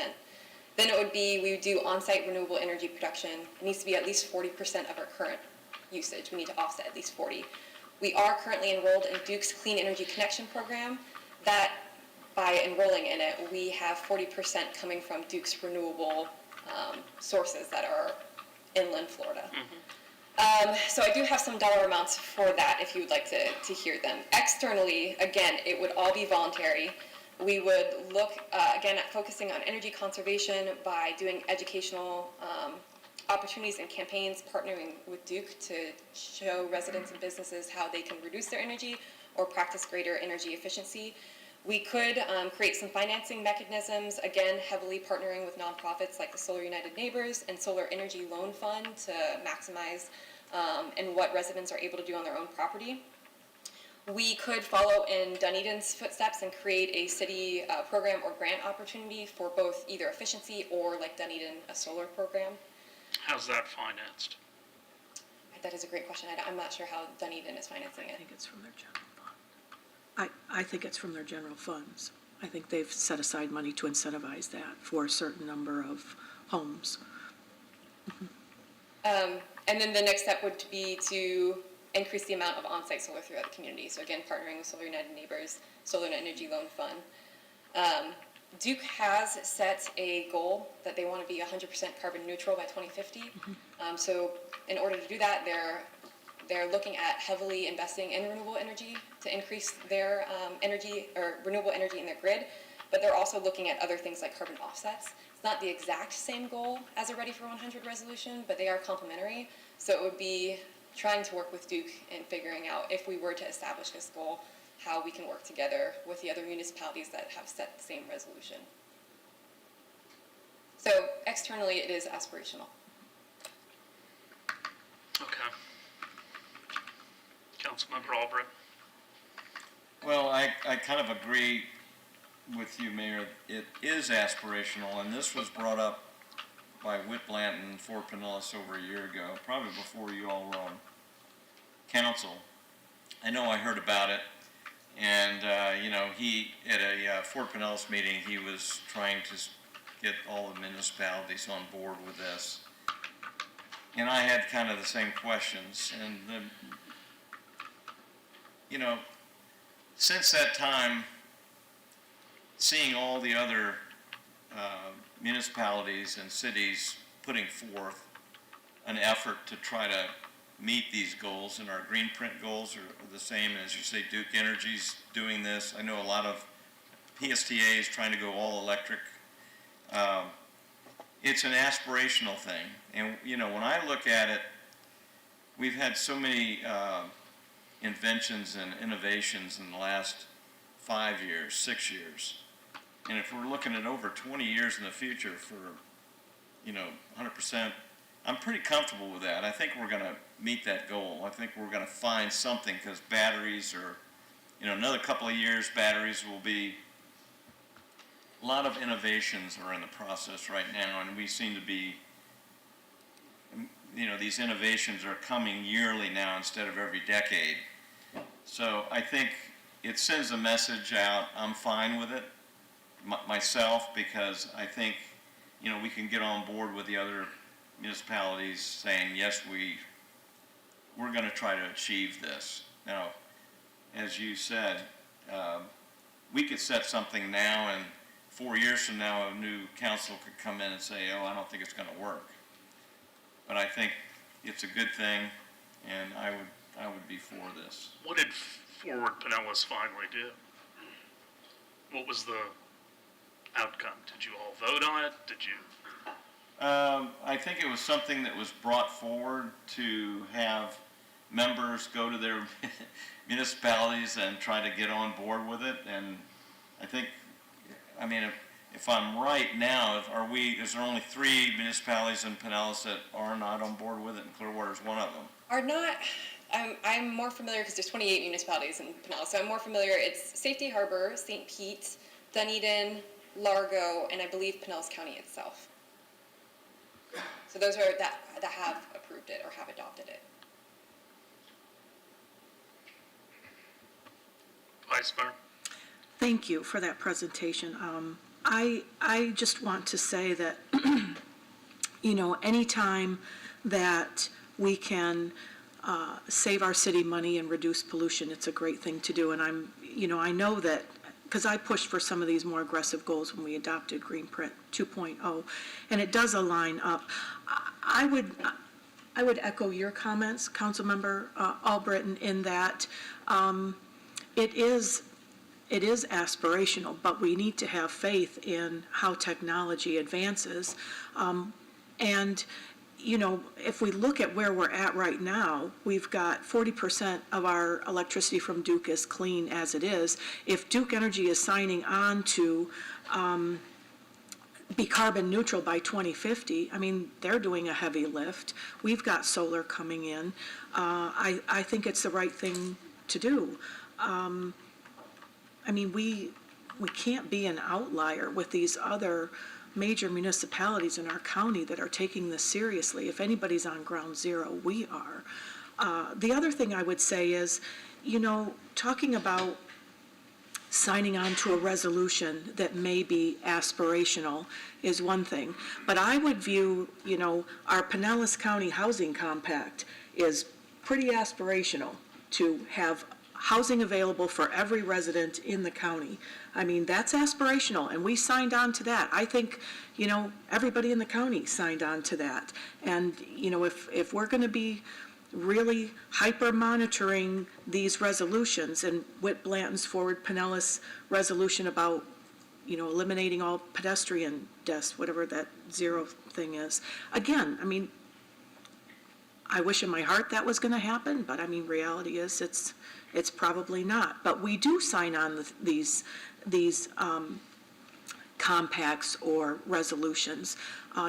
Speaker 3: Then it would be, we would do on-site renewable energy production. It needs to be at least 40% of our current usage. We need to offset at least 40. We are currently enrolled in Duke's Clean Energy Connection program. That, by enrolling in it, we have 40% coming from Duke's renewable sources that are inland Florida. So I do have some dollar amounts for that if you would like to hear them. Externally, again, it would all be voluntary. We would look, again, at focusing on energy conservation by doing educational opportunities and campaigns, partnering with Duke to show residents and businesses how they can reduce their energy or practice greater energy efficiency. We could create some financing mechanisms, again, heavily partnering with nonprofits like the Solar United Neighbors and Solar Energy Loan Fund to maximize and what residents are able to do on their own property. We could follow in Dunedin's footsteps and create a city program or grant opportunity for both either efficiency or, like Dunedin, a solar program.
Speaker 1: How's that financed?
Speaker 3: That is a great question. I'm not sure how Dunedin is financing
Speaker 4: I
Speaker 3: it.
Speaker 4: think it's from their general fund. I think it's from their general funds. I think they've set aside money to incentivize that for a certain number of homes.
Speaker 3: And then the next step would be to increase the amount of on-site solar throughout the community. So again, partnering with Solar United Neighbors, Solar Energy Loan Fund. Duke has set a goal that they want to be 100% carbon neutral by 2050. So in order to do that, they're looking at heavily investing in renewable energy to increase their energy or renewable energy in their grid. But they're also looking at other things like carbon offsets. It's not the exact same goal as a Ready for 100 resolution, but they are complementary. So it would be trying to work with Duke and figuring out if we were to establish this goal, how we can work together with the other municipalities that have set the same resolution. So externally, it is aspirational.
Speaker 1: Okay. Councilmember Albrecht?
Speaker 7: Well, I kind of agree with you, Mayor. It is aspirational, and this was brought up by Whit Blanton and Fort Pinellas over a year ago, probably before you all were on council. I know I heard about it, and, he, at a Fort Pinellas meeting, he was trying to get all the municipalities on board with this. And I had kind of the same questions, and since that time, seeing all the other municipalities and cities putting forth an effort to try to meet these goals, and our green print goals are the same as you say. Duke Energy's doing this. I know a lot of PSTA is trying to go all electric. It's an aspirational thing, and when I look at it, we've had so many inventions and innovations in the last 5 years, 6 years. And if we're looking at over 20 years in the future for, 100%, I'm pretty comfortable with that. I think we're going to meet that goal. I think we're going to find something, because batteries are, another couple of years, batteries will be, a lot of innovations are in the process right now, and we seem to be, these innovations are coming yearly now instead of every decade. So I think it sends a message out. I'm fine with it myself, because I think, we can get on board with the other municipalities saying, yes, we're going to try to achieve this. Now, as you said, we could set something now, and 4 years from now, a new council could come in and say, oh, I don't think it's going to work. But I think it's a good thing, and I would be for this.
Speaker 1: What did Forward Pinellas finally do? What was the outcome? Did you all vote on it? Did you?
Speaker 7: I think it was something that was brought forward to have members go to their municipalities and try to get on board with it. And I think, if I'm right now, is there only 3 municipalities in Pinellas that are not on board with it, and Clearwater is one of them?
Speaker 3: Are not, I'm more familiar, because there's 28 municipalities in Pinellas, so I'm more familiar. It's Safety Harbor, St. Pete, Dunedin, Largo, and I believe Pinellas County itself. So those are that have approved it or have adopted it.
Speaker 1: Vice Mayor?
Speaker 4: Thank you for that presentation. I just want to say that, anytime that we can save our city money and reduce pollution, it's a great thing to do. And I know that, because I pushed for some of these more aggressive goals when we adopted Greenprint 2.0, and it does align up. I would echo your comments, Councilmember Albritton, in that it is aspirational, but we need to have faith in how technology advances. And, if we look at where we're at right now, we've got 40% of our electricity from Duke is clean as it is. If Duke Energy is signing on to be carbon neutral by 2050, they're doing a heavy lift. We've got solar coming in. I think it's the right thing to do. We can't be an outlier with these other major municipalities in our county that are taking this seriously. If anybody's on ground zero, we are. The other thing I would say is, talking about signing on to a resolution that may be aspirational is one thing. But I would view, our Pinellas County Housing Compact is pretty aspirational to have housing available for every resident in the county. That's aspirational, and we signed on to that. I think, everybody in the county signed on to that. And, if we're going to be really hyper monitoring these resolutions, and Whit Blanton's Forward Pinellas resolution about, eliminating all pedestrian deaths, whatever that zero thing is. Again, I wish in my heart that was going to happen, but reality is it's probably not. But we do sign on these compacts or resolutions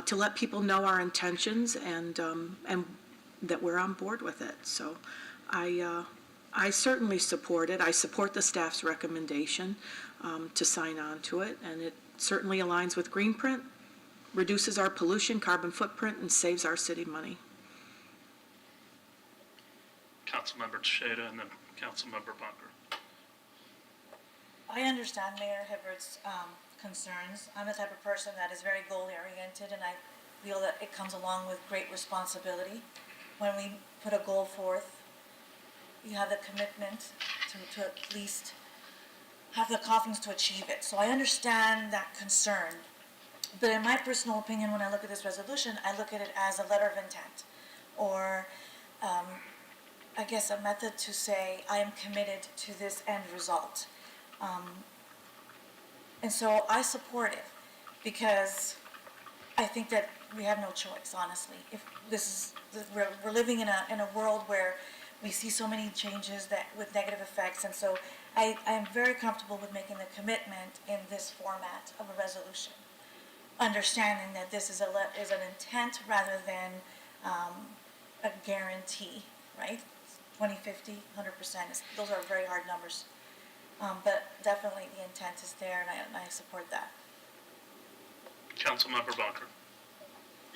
Speaker 4: to let people know our intentions and that we're on board with it. So I certainly support it. I support the staff's recommendation to sign on to it, and it certainly aligns with Greenprint, reduces our pollution, carbon footprint, and saves our city money.
Speaker 1: Councilmember Teixeira and then Councilmember Bunker.
Speaker 8: I understand Mayor Hibbert's concerns. I'm the type of person that is very goal-oriented, and I feel that it comes along with great responsibility. When we put a goal forth, you have the commitment to at least have the confidence to achieve it. So I understand that concern. But in my personal opinion, when I look at this resolution, I look at it as a letter of intent, or I guess a method to say I am committed to this end result. And so I support it because I think that we have no choice, honestly. If this is, we're living in a world where we see so many changes that with negative effects, and so I am very comfortable with making the commitment in this format of a resolution, understanding that this is an intent rather than a guarantee, right? 2050, 100%. Those are very hard numbers. But definitely the intent is there, and I support that.
Speaker 1: Councilmember Bunker.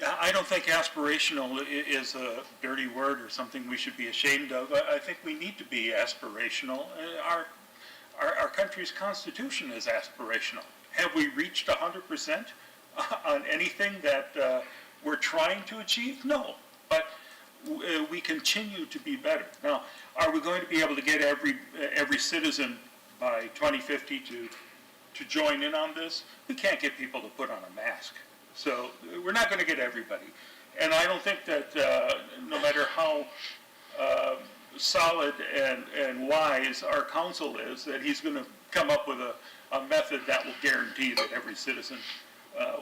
Speaker 9: I don't think aspirational is a dirty word or something we should be ashamed of. I think we need to be aspirational. Our country's constitution is aspirational. Have we reached 100% on anything that we're trying to achieve? No, but we continue to be better. Now, are we going to be able to get every citizen by 2050 to join in on this? We can't get people to put on a mask. So we're not going to get everybody. And I don't think that no matter how solid and wise our council is, that he's going to come up with a method that will guarantee that every citizen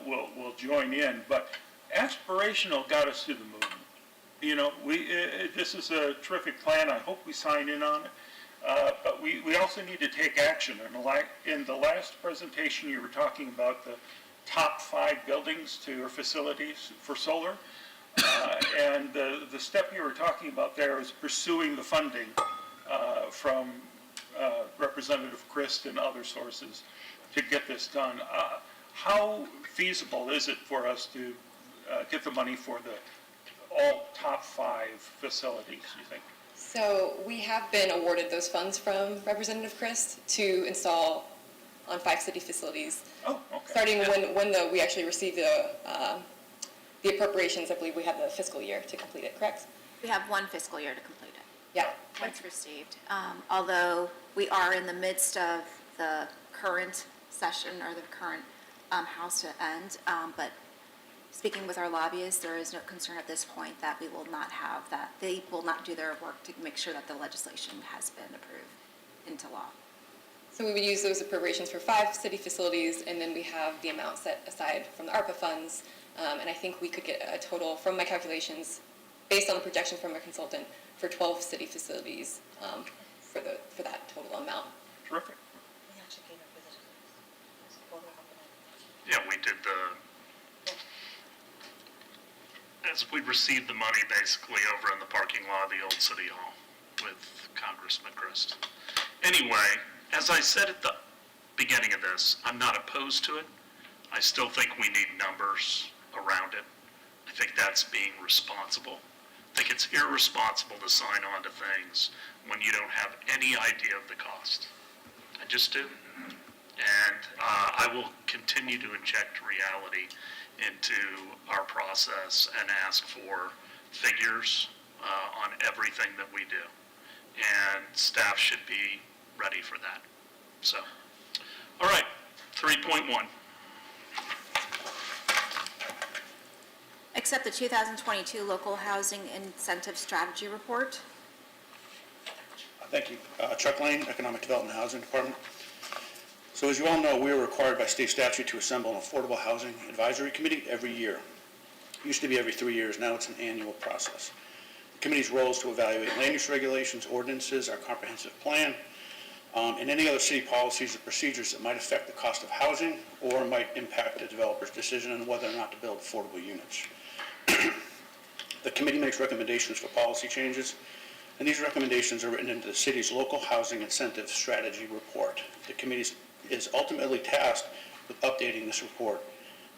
Speaker 9: will join in. But aspirational got us to the moon. You know, this is a terrific plan. I hope we sign in on it. But we also need to take action. In the last presentation, you were talking about the top 5 buildings or facilities for solar. And the step you were talking about there is pursuing the funding from Representative Christ and other sources to get this done. How feasible is it for us to get the money for all top 5 facilities, you think?
Speaker 3: So we have been awarded those funds from Representative Christ to install on 5 city facilities.
Speaker 9: Oh, okay.
Speaker 3: Starting when we actually received the appropriations. I believe we have the fiscal year to complete it, correct?
Speaker 2: We have 1 fiscal year to complete it,
Speaker 3: Yeah.
Speaker 2: once received. Although we are in the midst of the current session or the current House to end, but speaking with our lobbyists, there is no concern at this point that we will not have that. They will not do their work to make sure that the legislation has been approved into law.
Speaker 3: So we would use those appropriations for 5 city facilities, and then we have the amount set aside from the ARPA funds. And I think we could get a total, from my calculations, based on the projection from a consultant, for 12 city facilities for that total amount.
Speaker 9: Terrific.
Speaker 8: We actually gave a visit.
Speaker 1: Yeah, we did as we received the money basically over in the parking lot of the old city hall with Congressman Christ. Anyway, as I said at the beginning of this, I'm not opposed to it. I still think we need numbers around it. I think that's being responsible. I think it's irresponsible to sign on to things when you don't have any idea of the cost. I just do. And I will continue to inject reality into our process and ask for figures on everything that we do. And staff should be ready for that. So, all right, 3.1.
Speaker 2: Accept the 2022 Local Housing Incentive Strategy Report.
Speaker 10: Thank you. Chuck Lane, Economic Development and Housing Department. So as you all know, we are required by state statute to assemble an Affordable Housing Advisory Committee every year. It used to be every 3 years, now it's an annual process. The committee's role is to evaluate land use regulations, ordinances, our comprehensive plan, and any other city policies or procedures that might affect the cost of housing or might impact a developer's decision on whether or not to build affordable units. The committee makes recommendations for policy changes, and these recommendations are written into the city's Local Housing Incentive Strategy Report. The committee is ultimately tasked with updating this report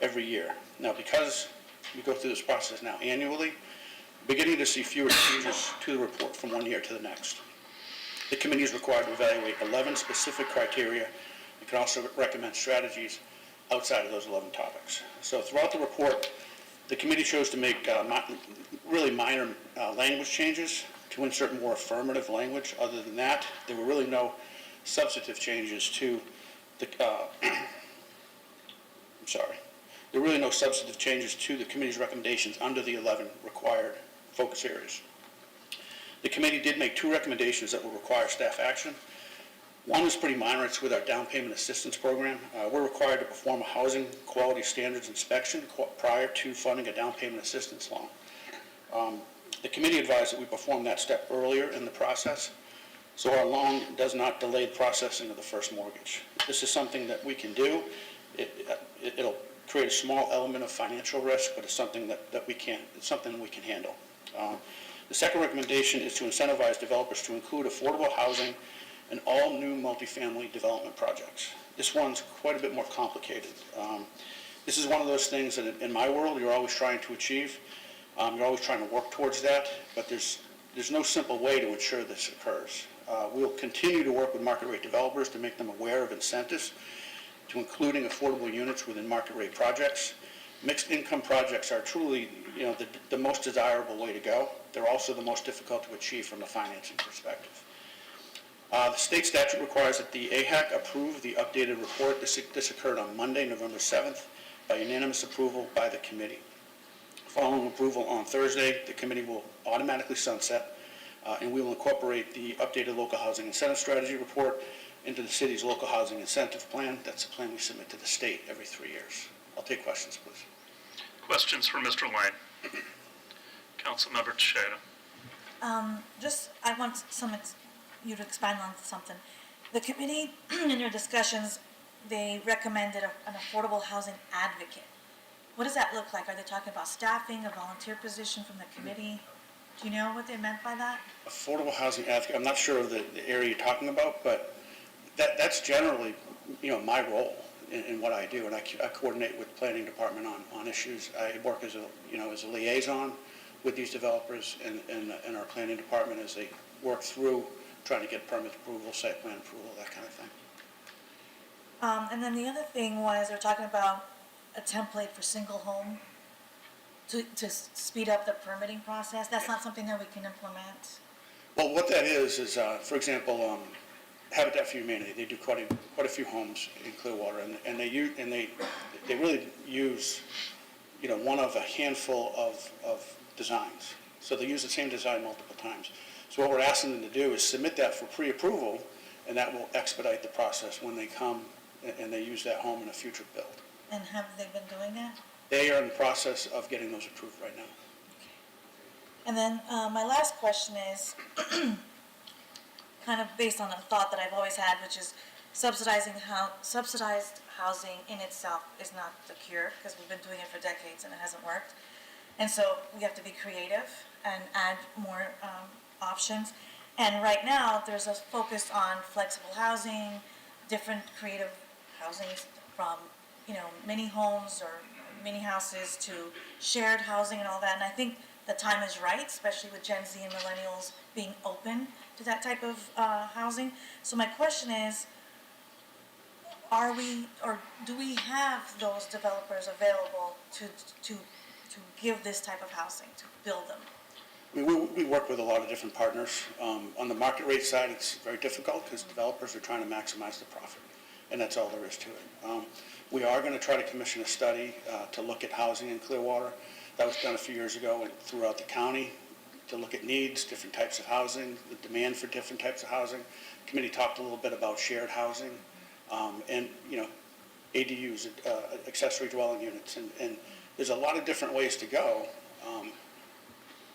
Speaker 10: every year. Now, because we go through this process now annually, beginning to see fewer changes to the report from one year to the next. The committee is required to evaluate 11 specific criteria and can also recommend strategies outside of those 11 topics. So throughout the report, the committee chose to make really minor language changes to insert more affirmative language. Other than that, there were really no substantive changes to the, There were really no substantive changes to the committee's recommendations under the 11 required focus areas. The committee did make 2 recommendations that will require staff action. One was pretty minor. It's with our down payment assistance program. We're required to perform a housing quality standards inspection prior to funding a down payment assistance loan. The committee advised that we perform that step earlier in the process, so our loan does not delay the processing of the first mortgage. This is something that we can do. It'll create a small element of financial risk, but it's something that we can handle. The second recommendation is to incentivize developers to include affordable housing in all new multifamily development projects. This one's quite a bit more complicated. This is one of those things that in my world, you're always trying to achieve. You're always trying to work towards that, but there's no simple way to ensure this occurs. We'll continue to work with market rate developers to make them aware of incentives to including affordable units within market rate projects. Mixed income projects are truly, the most desirable way to go. They're also the most difficult to achieve from a financing perspective. The state statute requires that the AHAC approve the updated report. This occurred on Monday, November 7th, by unanimous approval by the committee. Following approval on Thursday, the committee will automatically sunset, and we will incorporate the updated local housing incentive strategy report into the city's local housing incentive plan. That's a plan we submit to the state every 3 years. I'll take questions, please.
Speaker 1: Questions for Mr. Lane? Councilmember Teixeira.
Speaker 8: I want you to expand on something. The committee, in your discussions, they recommended an affordable housing advocate. What does that look like? Are they talking about staffing, a volunteer position from the committee? Do you know what they meant by that?
Speaker 10: Affordable housing advocate, I'm not sure of the area you're talking about, but that's generally, my role in what I do, and I coordinate with the planning department on issues. I work as a liaison with these developers and our planning department as they work through trying to get permit approval, site plan approval, that kind of thing.
Speaker 8: And then the other thing was, they're talking about a template for single home to speed up the permitting process. That's not something that we can implement.
Speaker 10: Well, what that is, for example, Habitat for Humanity, they do quite a few homes in Clearwater, and they really use, one of a handful of designs. So they use the same design multiple times. So what we're asking them to do is submit that for pre-approval, and that will expedite the process when they come and they use that home in a future build.
Speaker 8: And have they been doing that?
Speaker 10: They are in the process of getting those approved right now.
Speaker 8: And then my last question is kind of based on a thought that I've always had, which is subsidized housing in itself is not the cure, because we've been doing it for decades and it hasn't worked. And so we have to be creative and add more options. And right now, there's a focus on flexible housing, different creative housings from, mini homes or mini houses to shared housing and all that. And I think the time is right, especially with Gen Z and millennials being open to that type of housing. So my question is, do we have those developers available to give this type of housing, to build them?
Speaker 10: We work with a lot of different partners. On the market rate side, it's very difficult because developers are trying to maximize the profit, and that's all there is to it. We are going to try to commission a study to look at housing in Clearwater. That was done a few years ago throughout the county to look at needs, different types of housing, the demand for different types of housing. The committee talked a little bit about shared housing and, ADUs, accessory dwelling units, and there's a lot of different ways to go.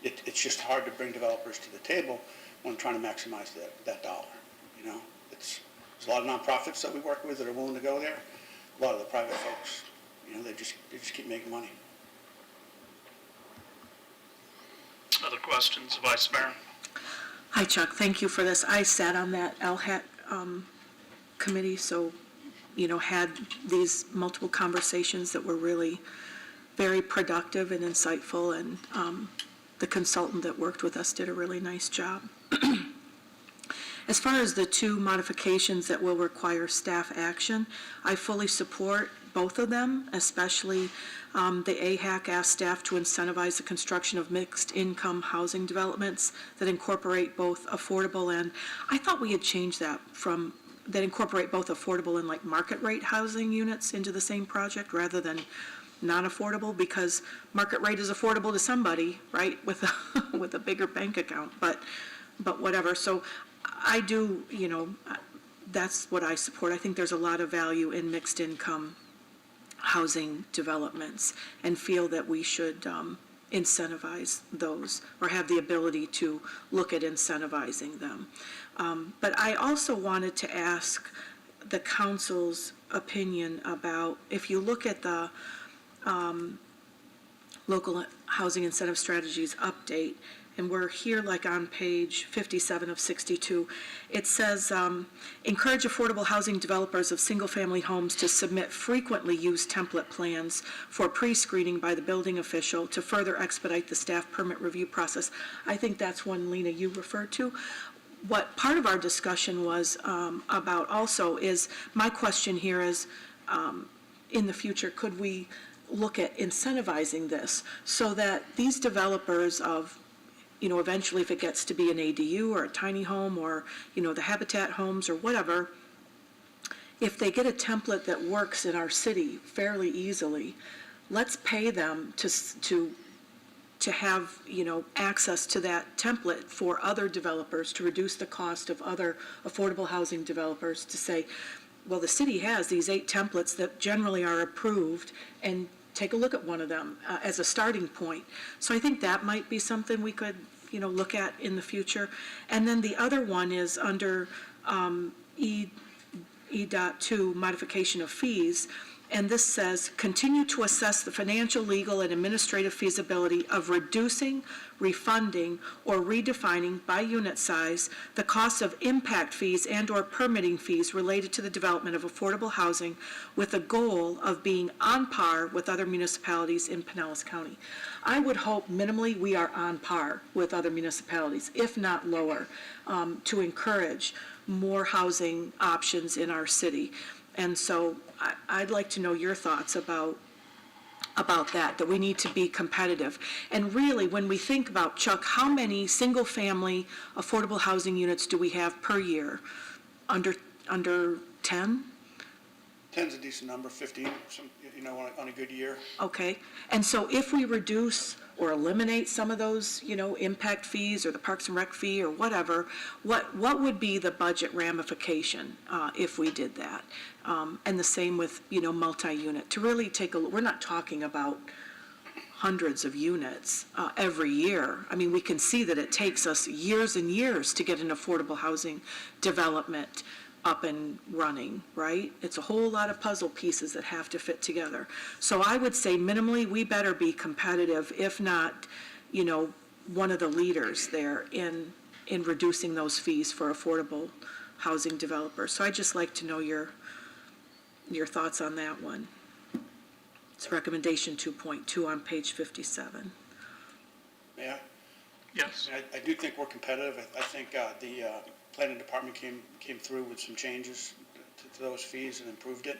Speaker 10: It's just hard to bring developers to the table when trying to maximize that dollar. There's a lot of nonprofits that we work with that are willing to go there. A lot of the private folks, they just keep making money.
Speaker 1: Other questions, Vice Mayor?
Speaker 4: Hi, Chuck. Thank you for this. I sat on that LHAC committee, so, had these multiple conversations that were really very productive and insightful, and the consultant that worked with us did a really nice job. As far as the two modifications that will require staff action, I fully support both of them, especially the AHAC asked staff to incentivize the construction of mixed-income housing developments that incorporate both affordable and, I thought we had changed that that incorporate both affordable and like market rate housing units into the same project rather than non-affordable, because market rate is affordable to somebody, right, with a bigger bank account, but whatever. So I do, that's what I support. I think there's a lot of value in mixed income housing developments and feel that we should incentivize those or have the ability to look at incentivizing them. But I also wanted to ask the council's opinion about, if you look at the local housing incentive strategies update, and we're here like on page 57 of 62. It says, encourage affordable housing developers of single-family homes to submit frequently used template plans for pre-screening by the building official to further expedite the staff permit review process. I think that's one, Lena, you referred to. What part of our discussion was about also is, my question here is, in the future, could we look at incentivizing this so that these developers of, eventually if it gets to be an ADU or a tiny home or, the Habitat homes or whatever, if they get a template that works in our city fairly easily, let's pay them to have, access to that template for other developers, to reduce the cost of other affordable housing developers, to say, well, the city has these 8 templates that generally are approved, and take a look at one of them as a starting point. So I think that might be something we could, look at in the future. And then the other one is under E.2, modification of fees. And this says, continue to assess the financial, legal, and administrative feasibility of reducing, refunding, or redefining by unit size the cost of impact fees and/or permitting fees related to the development of affordable housing with the goal of being on par with other municipalities in Pinellas County. I would hope minimally we are on par with other municipalities, if not lower, to encourage more housing options in our city. And so I'd like to know your thoughts about that we need to be competitive. And really, when we think about, Chuck, how many single-family affordable housing units do we have per year? Under 10?
Speaker 10: 10's a decent number, 15, on a good year.
Speaker 4: Okay. And so if we reduce or eliminate some of those, impact fees or the Parks and Rec fee or whatever, what would be the budget ramification if we did that? And the same with, multi-unit. To really take a look, we're not talking about hundreds of units every year. I mean, we can see that it takes us years and years to get an affordable housing development up and running, right? It's a whole lot of puzzle pieces that have to fit together. So I would say minimally, we better be competitive, if not, one of the leaders there in reducing those fees for affordable housing developers. So I'd just like to know your thoughts on that one. It's recommendation 2.2 on page 57.
Speaker 10: May I?
Speaker 1: Yes.
Speaker 10: I do think we're competitive. I think the planning department came through with some changes to those fees and improved it.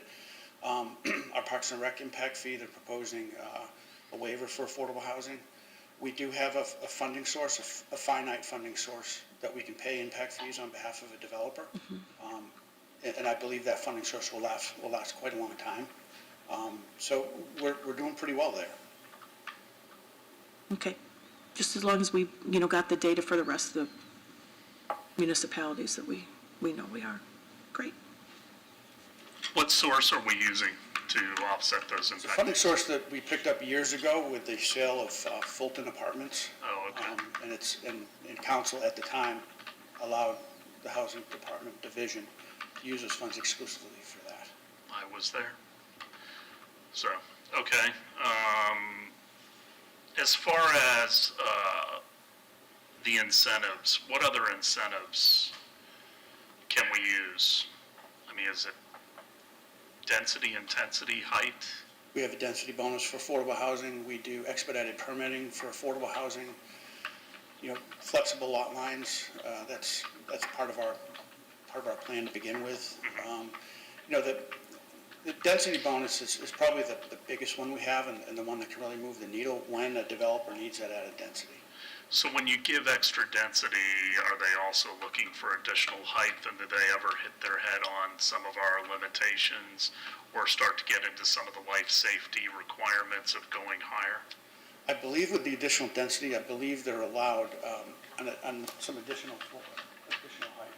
Speaker 10: Our Parks and Rec impact fee, they're proposing a waiver for affordable housing. We do have a funding source, a finite funding source that we can pay impact fees on behalf of a developer. And I believe that funding source will last quite a long time. So we're doing pretty well there.
Speaker 4: Okay. Just as long as we, got the data for the rest of the municipalities that we know we are. Great.
Speaker 1: What source are we using to offset those
Speaker 10: It's a
Speaker 1: impacts?
Speaker 10: funding source that we picked up years ago with the sale of Fulton Apartments.
Speaker 1: Oh, okay.
Speaker 10: And council at the time allowed the Housing Department Division to use those funds exclusively for that.
Speaker 1: I was there. So, okay. As far as the incentives, what other incentives can we use? I mean, is it density, intensity, height?
Speaker 10: We have a density bonus for affordable housing. We do expedited permitting for affordable housing. Flexible lot lines. That's part of our plan to begin with. The density bonus is probably the biggest one we have and the one that can really move the needle when a developer needs that added density.
Speaker 1: So when you give extra density, are they also looking for additional height, and do they ever hit their head on some of our limitations or start to get into some of the life safety requirements of going higher?
Speaker 10: I believe with the additional density, I believe they're allowed on some additional height.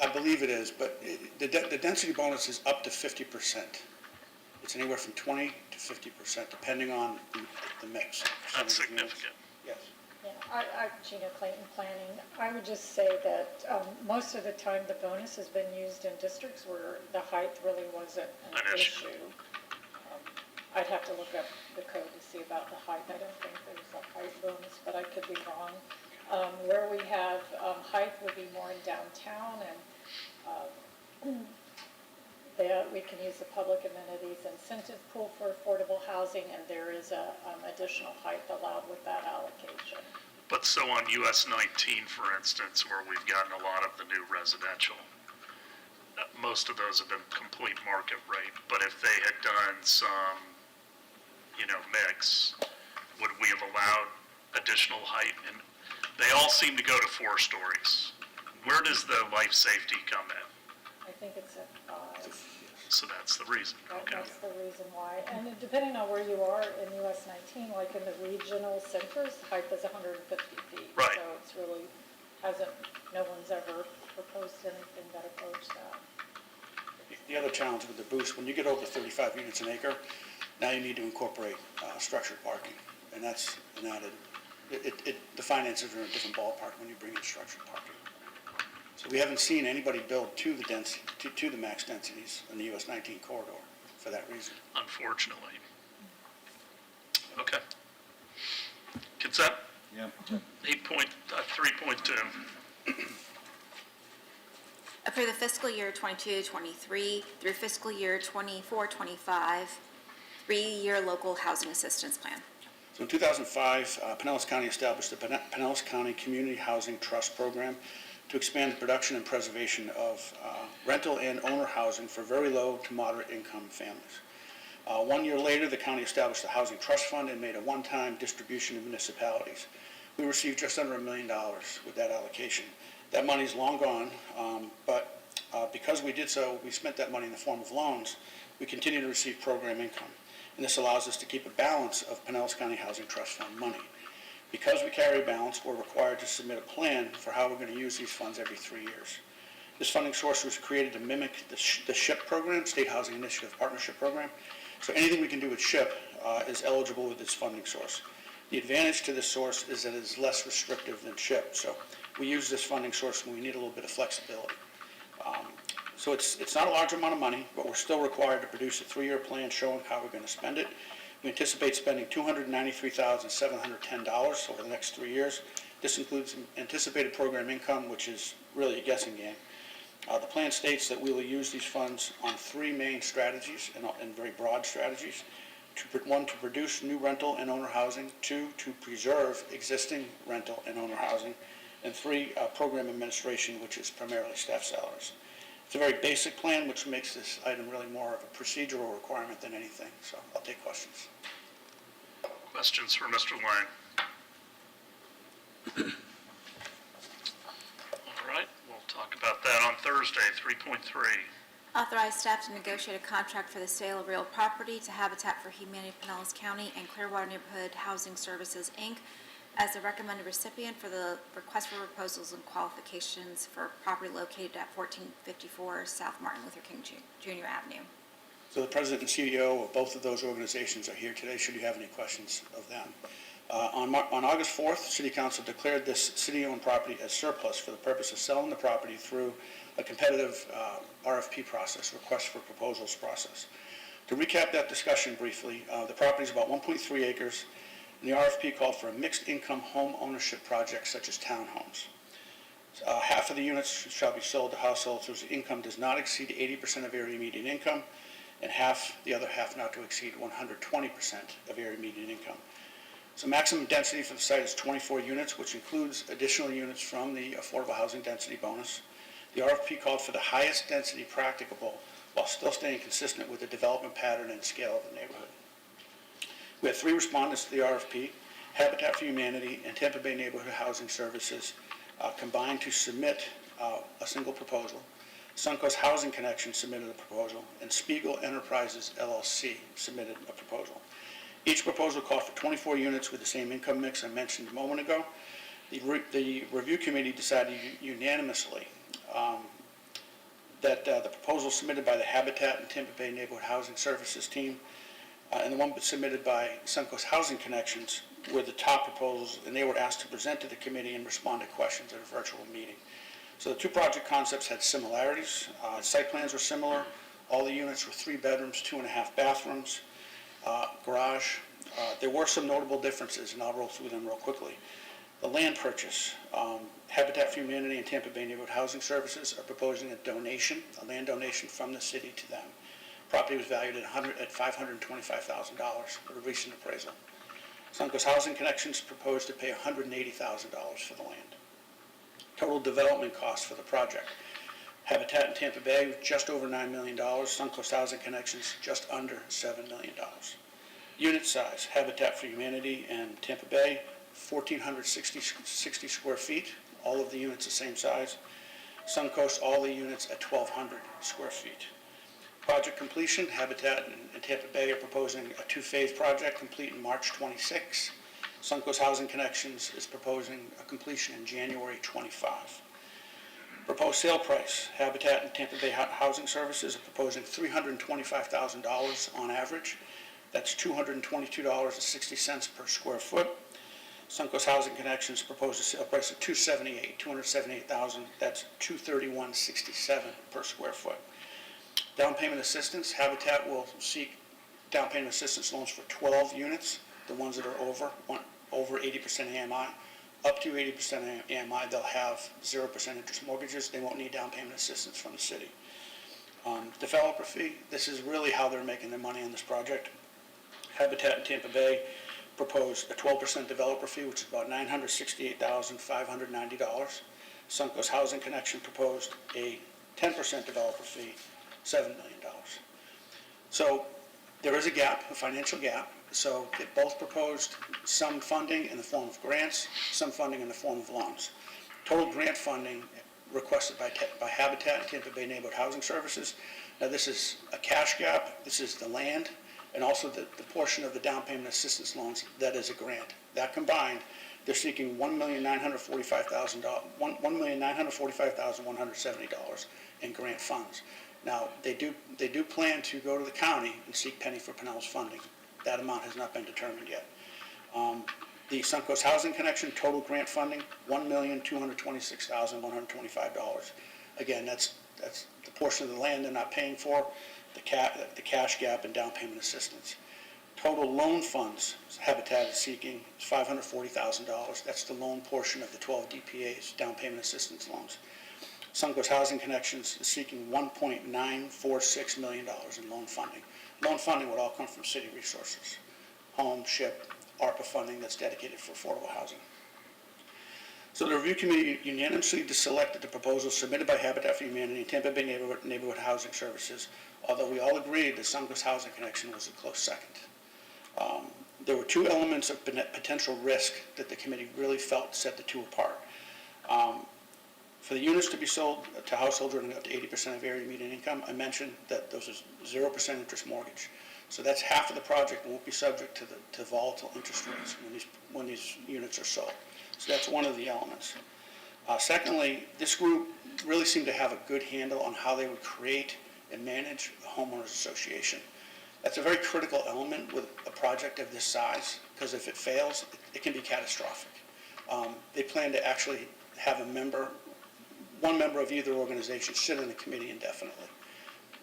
Speaker 10: I believe it is, but the density bonus is up to 50%. It's anywhere from 20 to 50%, depending on the mix.
Speaker 1: That's significant.
Speaker 10: Yes.
Speaker 11: Yeah, I'm Gina Clayton, Planning. I would just say that most of the time the bonus has been used in districts where the height really wasn't an
Speaker 1: An issue.
Speaker 11: issue. I'd have to look up the code to see about the height. I don't think there's a height bonus, but I could be wrong. Where we have height would be more in downtown, and that we can use the public amenities incentive pool for affordable housing, and there is a additional height allowed with that allocation.
Speaker 1: But so on US 19, for instance, where we've gotten a lot of the new residential, most of those have been complete market rate. But if they had done some, mix, would we have allowed additional height? And they all seem to go to 4 stories. Where does the life safety come in?
Speaker 11: I think it's at 5.
Speaker 1: So that's the reason, okay.
Speaker 11: That's the reason why. And depending on where you are in US 19, like in the regional centers, height is 150 feet.
Speaker 1: Right.
Speaker 11: So it's really, no one's ever proposed anything that approached that.
Speaker 10: The other challenge with the boost, when you get over 35 units an acre, now you need to incorporate structured parking. And that's an added, the finances are in a different ballpark when you bring in structured parking. So we haven't seen anybody build to the density, to the max densities in the US 19 corridor for that reason.
Speaker 1: Unfortunately. Okay. Consent?
Speaker 7: Yep.
Speaker 1: 3.2.
Speaker 2: Approve the fiscal year 22-23 through fiscal year 24-25 3-year local housing assistance plan.
Speaker 10: So in 2005, Pinellas County established the Pinellas County Community Housing Trust Program to expand the production and preservation of rental and owner housing for very low to moderate income families. 1 year later, the county established the Housing Trust Fund and made a one-time distribution to municipalities. We received just under $1 million with that allocation. That money's long gone, but because we did so, we spent that money in the form of loans. We continue to receive program income, and this allows us to keep a balance of Pinellas County Housing Trust Fund money. Because we carry a balance, we're required to submit a plan for how we're going to use these funds every 3 years. This funding source was created to mimic the SHIP program, State Housing Initiative Partnership Program. So anything we can do with SHIP is eligible with this funding source. The advantage to this source is that it is less restrictive than SHIP. So we use this funding source when we need a little bit of flexibility. So it's not a large amount of money, but we're still required to produce a 3-year plan showing how we're going to spend it. We anticipate spending $293,710 over the next 3 years. This includes anticipated program income, which is really a guessing game. The plan states that we will use these funds on 3 main strategies and very broad strategies. 1, to produce new rental and owner housing. 2, to preserve existing rental and owner housing. And 3, program administration, which is primarily staff salaries. It's a very basic plan, which makes this item really more of a procedural requirement than anything. So I'll take questions.
Speaker 1: Questions for Mr. Lang? All right, we'll talk about that on Thursday, 3.3.
Speaker 2: Authorize staff to negotiate a contract for the sale of real property to Habitat for Humanity Pinellas County and Clearwater Neighborhood Housing Services, Inc. as the recommended recipient for the request for proposals and qualifications for property located at 1454 South Martin Luther King Jr. Avenue.
Speaker 10: So the president and CEO of both of those organizations are here today, should you have any questions of them. On August 4th, City Council declared this city-owned property as surplus for the purpose of selling the property through a competitive RFP process, request for proposals process. To recap that discussion briefly, the property is about 1.3 acres, and the RFP called for a mixed-income home ownership project such as townhomes. Half of the units shall be sold to households whose income does not exceed 80% of area median income, and the other half not to exceed 120% of area median income. So maximum density for the site is 24 units, which includes additional units from the affordable housing density bonus. The RFP called for the highest density practicable while still staying consistent with the development pattern and scale of the neighborhood. We had 3 respondents to the RFP, Habitat for Humanity and Tampa Bay Neighborhood Housing Services combined to submit a single proposal. Suncoast Housing Connection submitted a proposal, and Spiegel Enterprises LLC submitted a proposal. Each proposal called for 24 units with the same income mix I mentioned a moment ago. The review committee decided unanimously that the proposal submitted by the Habitat and Tampa Bay Neighborhood Housing Services team and the one submitted by Suncoast Housing Connections were the top proposals, and they were asked to present to the committee and respond to questions at a virtual meeting. So the 2 project concepts had similarities. Site plans were similar. All the units were 3 bedrooms, 2.5 bathrooms. garage. There were some notable differences, and I'll roll through them real quickly. The land purchase, Habitat for Humanity and Tampa Bay Neighborhood Housing Services are proposing a land donation from the city to them. Property was valued at $525,000 for a recent appraisal. Suncoast Housing Connections proposed to pay $180,000 for the land. Total development costs for the project. Habitat in Tampa Bay, just over $9 million. Suncoast Housing Connections, just under $7 million. Unit size, Habitat for Humanity and Tampa Bay, 1,460 square feet. All of the units the same size. Suncoast, all the units at 1,200 square feet. Project completion, Habitat and Tampa Bay are proposing a two-phase project complete in March 26. Suncoast Housing Connections is proposing a completion in January 25. Proposed sale price, Habitat and Tampa Bay Housing Services are proposing $325,000 on average. That's $222.60 per square foot. Suncoast Housing Connections proposed a sale price of $278,000. That's $231.67 per square foot. Down payment assistance, Habitat will seek down payment assistance loans for 12 units, the ones that are over 80% AMI. Up to 80% AMI, they'll have 0% interest mortgages. They won't need down payment assistance from the city. Developer fee, this is really how they're making their money on this project. Habitat in Tampa Bay proposed a 12% developer fee, which is about $968,590. Suncoast Housing Connection proposed a 10% developer fee, $7 million. So there is a gap, a financial gap. So they both proposed some funding in the form of grants, some funding in the form of loans. Total grant funding requested by Habitat and Tampa Bay Neighborhood Housing Services. Now this is a cash gap, this is the land, and also the portion of the down payment assistance loans that is a grant. That combined, they're seeking $1,945,170 in grant funds. Now, they do plan to go to the county and seek penny for Pinellas funding. That amount has not been determined yet. The Suncoast Housing Connection total grant funding, $1,226,125. Again, that's the portion of the land they're not paying for, the cash gap and down payment assistance. Total loan funds Habitat is seeking is $540,000. That's the loan portion of the 12 DPA's down payment assistance loans. Suncoast Housing Connections is seeking $1.946 million in loan funding. Loan funding would all come from city resources, home, SHIP, ARPA funding that's dedicated for affordable housing. So the review committee unanimously selected the proposal submitted by Habitat for Humanity and Tampa Bay Neighborhood Housing Services, although we all agreed that Suncoast Housing Connection was a close second. There were two elements of potential risk that the committee really felt set the two apart. For the units to be sold to households earning up to 80% of area median income, I mentioned that those is 0% interest mortgage. So that's half of the project won't be subject to volatile interest rates when these units are sold. So that's one of the elements. Secondly, this group really seemed to have a good handle on how they would create and manage a homeowners association. That's a very critical element with a project of this size, because if it fails, it can be catastrophic. They plan to actually have one member of either organization sit in the committee indefinitely.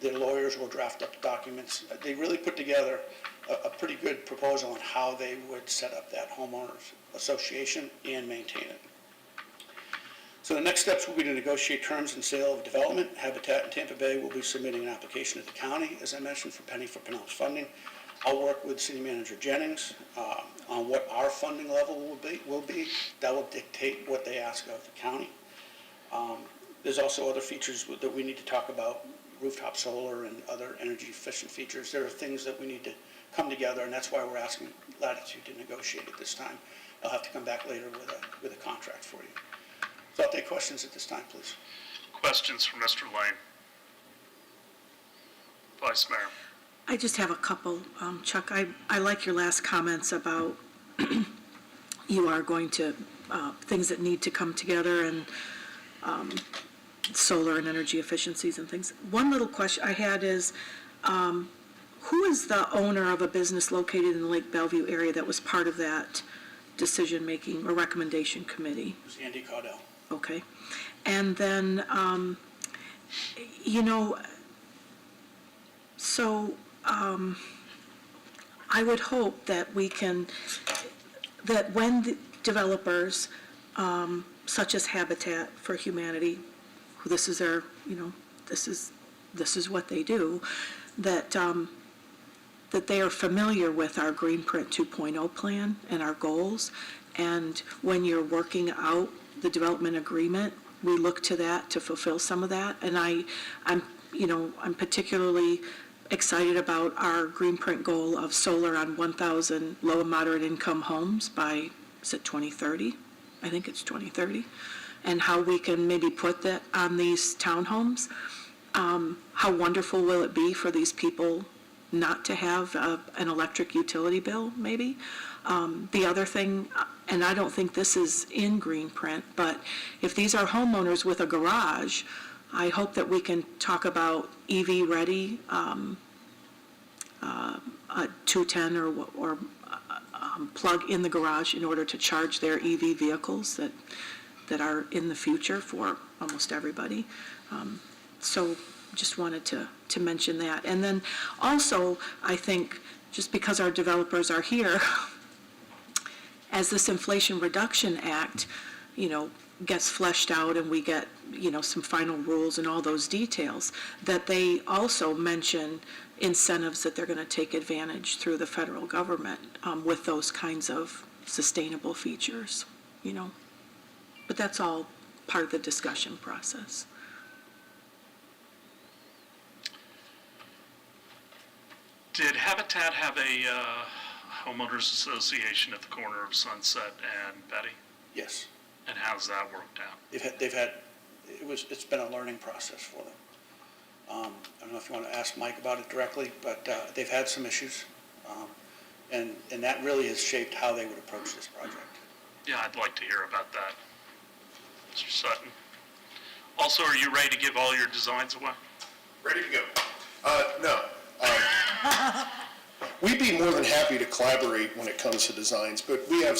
Speaker 10: Their lawyers will draft up the documents. They really put together a pretty good proposal on how they would set up that homeowners association and maintain it. So the next steps will be to negotiate terms and sale of development. Habitat in Tampa Bay will be submitting an application to the county, as I mentioned, for penny for Pinellas funding. I'll work with City Manager Jennings on what our funding level will be. That will dictate what they ask of the county. There's also other features that we need to talk about, rooftop solar and other energy efficient features. There are things that we need to come together, and that's why we're asking Latitude to negotiate at this time. I'll have to come back later with a contract for you. So I'll take questions at this time, please.
Speaker 1: Questions from Mr. Lane? Vice Mayor.
Speaker 4: I just have a couple. Chuck, I like your last comments about you are going to, things that need to come together and solar and energy efficiencies and things. One little question I had is, who is the owner of a business located in the Lake Bellevue area that was part of that decision-making or recommendation committee?
Speaker 10: It was Andy Caudell.
Speaker 4: Okay. And then, I would hope that we can, that when the developers, such as Habitat for Humanity, who this is their, this is what they do, that, that they are familiar with our Greenprint 2.0 plan and our goals. And when you're working out the development agreement, we look to that to fulfill some of that. And I'm particularly excited about our Greenprint goal of solar on 1,000 low and moderate income homes by, is it 2030? I think it's 2030. And how we can maybe put that on these townhomes. How wonderful will it be for these people not to have an electric utility bill, maybe? The other thing, and I don't think this is in Greenprint, but if these are homeowners with a garage, I hope that we can talk about EV-ready, 210 or plug in the garage in order to charge their EV vehicles that are in the future for almost everybody. So just wanted to mention that. And then also, I think, just because our developers are here, as this Inflation Reduction Act, gets fleshed out and we get, some final rules and all those details, that they also mention incentives that they're going to take advantage through the federal government with those kinds of sustainable features, But that's all part of the discussion process.
Speaker 1: Did Habitat have a homeowners association at the corner of Sunset and Betty?
Speaker 10: Yes.
Speaker 1: And how's that worked out?
Speaker 10: It's been a learning process for them. I don't know if you want to ask Mike about it directly, but they've had some issues. And that really has shaped how they would approach this project.
Speaker 1: Yeah, I'd like to hear about that. Mr. Sutton. Also, are you ready to give all your designs away?
Speaker 12: Ready to go. No. We'd be more than happy to collaborate when it comes to designs, but we have,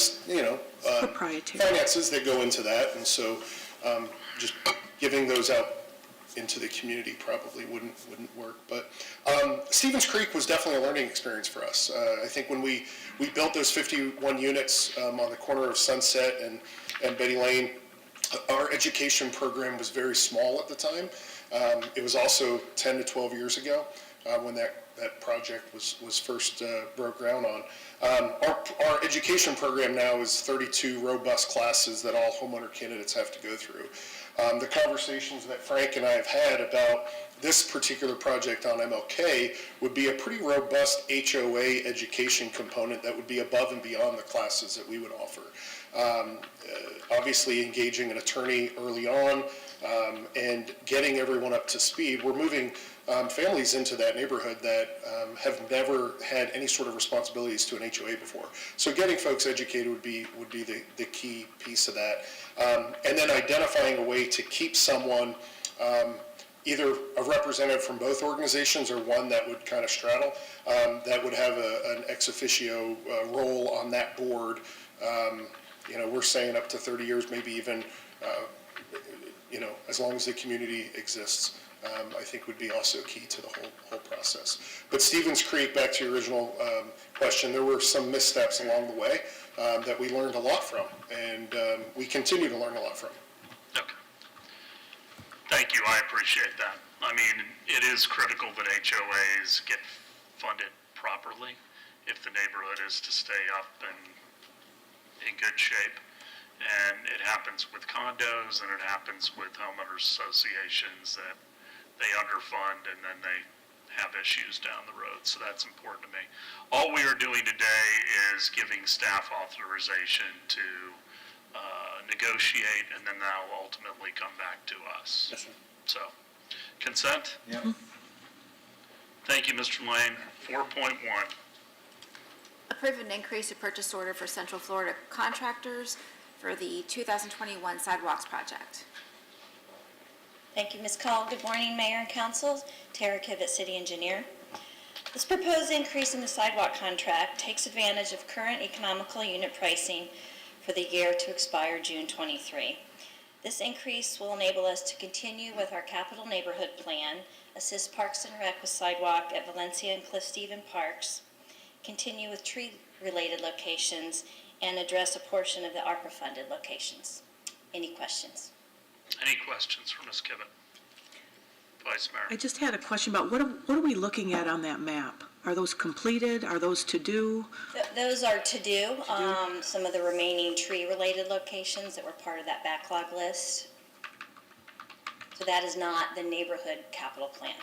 Speaker 4: Proprietary.
Speaker 12: finances that go into that, and so just giving those out into the community probably wouldn't work. But Stevens Creek was definitely a learning experience for us. I think when we built those 51 units on the corner of Sunset and Betty Lane, our education program was very small at the time. It was also 10 to 12 years ago when that project was first broke ground on. Our education program now is 32 robust classes that all homeowner candidates have to go through. The conversations that Frank and I have had about this particular project on MLK would be a pretty robust HOA education component that would be above and beyond the classes that we would offer. Obviously engaging an attorney early on and getting everyone up to speed. We're moving families into that neighborhood that have never had any sort of responsibilities to an HOA before. So getting folks educated would be the key piece of that. And then identifying a way to keep someone, either a representative from both organizations or one that would kind of straddle, that would have an ex officio role on that board. We're saying up to 30 years, maybe even, as long as the community exists. I think would be also key to the whole process. But Stevens Creek, back to your original question, there were some missteps along the way that we learned a lot from, and we continue to learn a lot from.
Speaker 1: Okay. Thank you, I appreciate that. I mean, it is critical that HOAs get funded properly if the neighborhood is to stay up and in good shape. And it happens with condos and it happens with homeowners associations that they underfund and then they have issues down the road. So that's important to me. All we are doing today is giving staff authorization to negotiate, and then that will ultimately come back to us.
Speaker 10: Yes, sir.
Speaker 1: So, consent?
Speaker 7: Yep.
Speaker 1: Thank you, Mr. Lane. 4.1.
Speaker 2: Approve an increase of purchase order for Central Florida Contractors for the 2021 sidewalks project.
Speaker 13: Thank you, Ms. Call. Good morning, Mayor and Council. Tara Kivett, City Engineer. This proposed increase in the sidewalk contract takes advantage of current economical unit pricing for the year to expire June 23. This increase will enable us to continue with our capital neighborhood plan, assist Parks and Rec with sidewalk at Valencia and Cliff Stephen Parks, continue with tree-related locations, and address a portion of the ARPA-funded locations. Any questions?
Speaker 1: Any questions for Ms. Kivett? Vice
Speaker 4: I
Speaker 1: Mayor?
Speaker 4: just had a question about what are we looking at on that map? Are those completed? Are those to do?
Speaker 13: Those are to do, some of the remaining tree-related locations that were part of that backlog list. So that is not the neighborhood capital plan.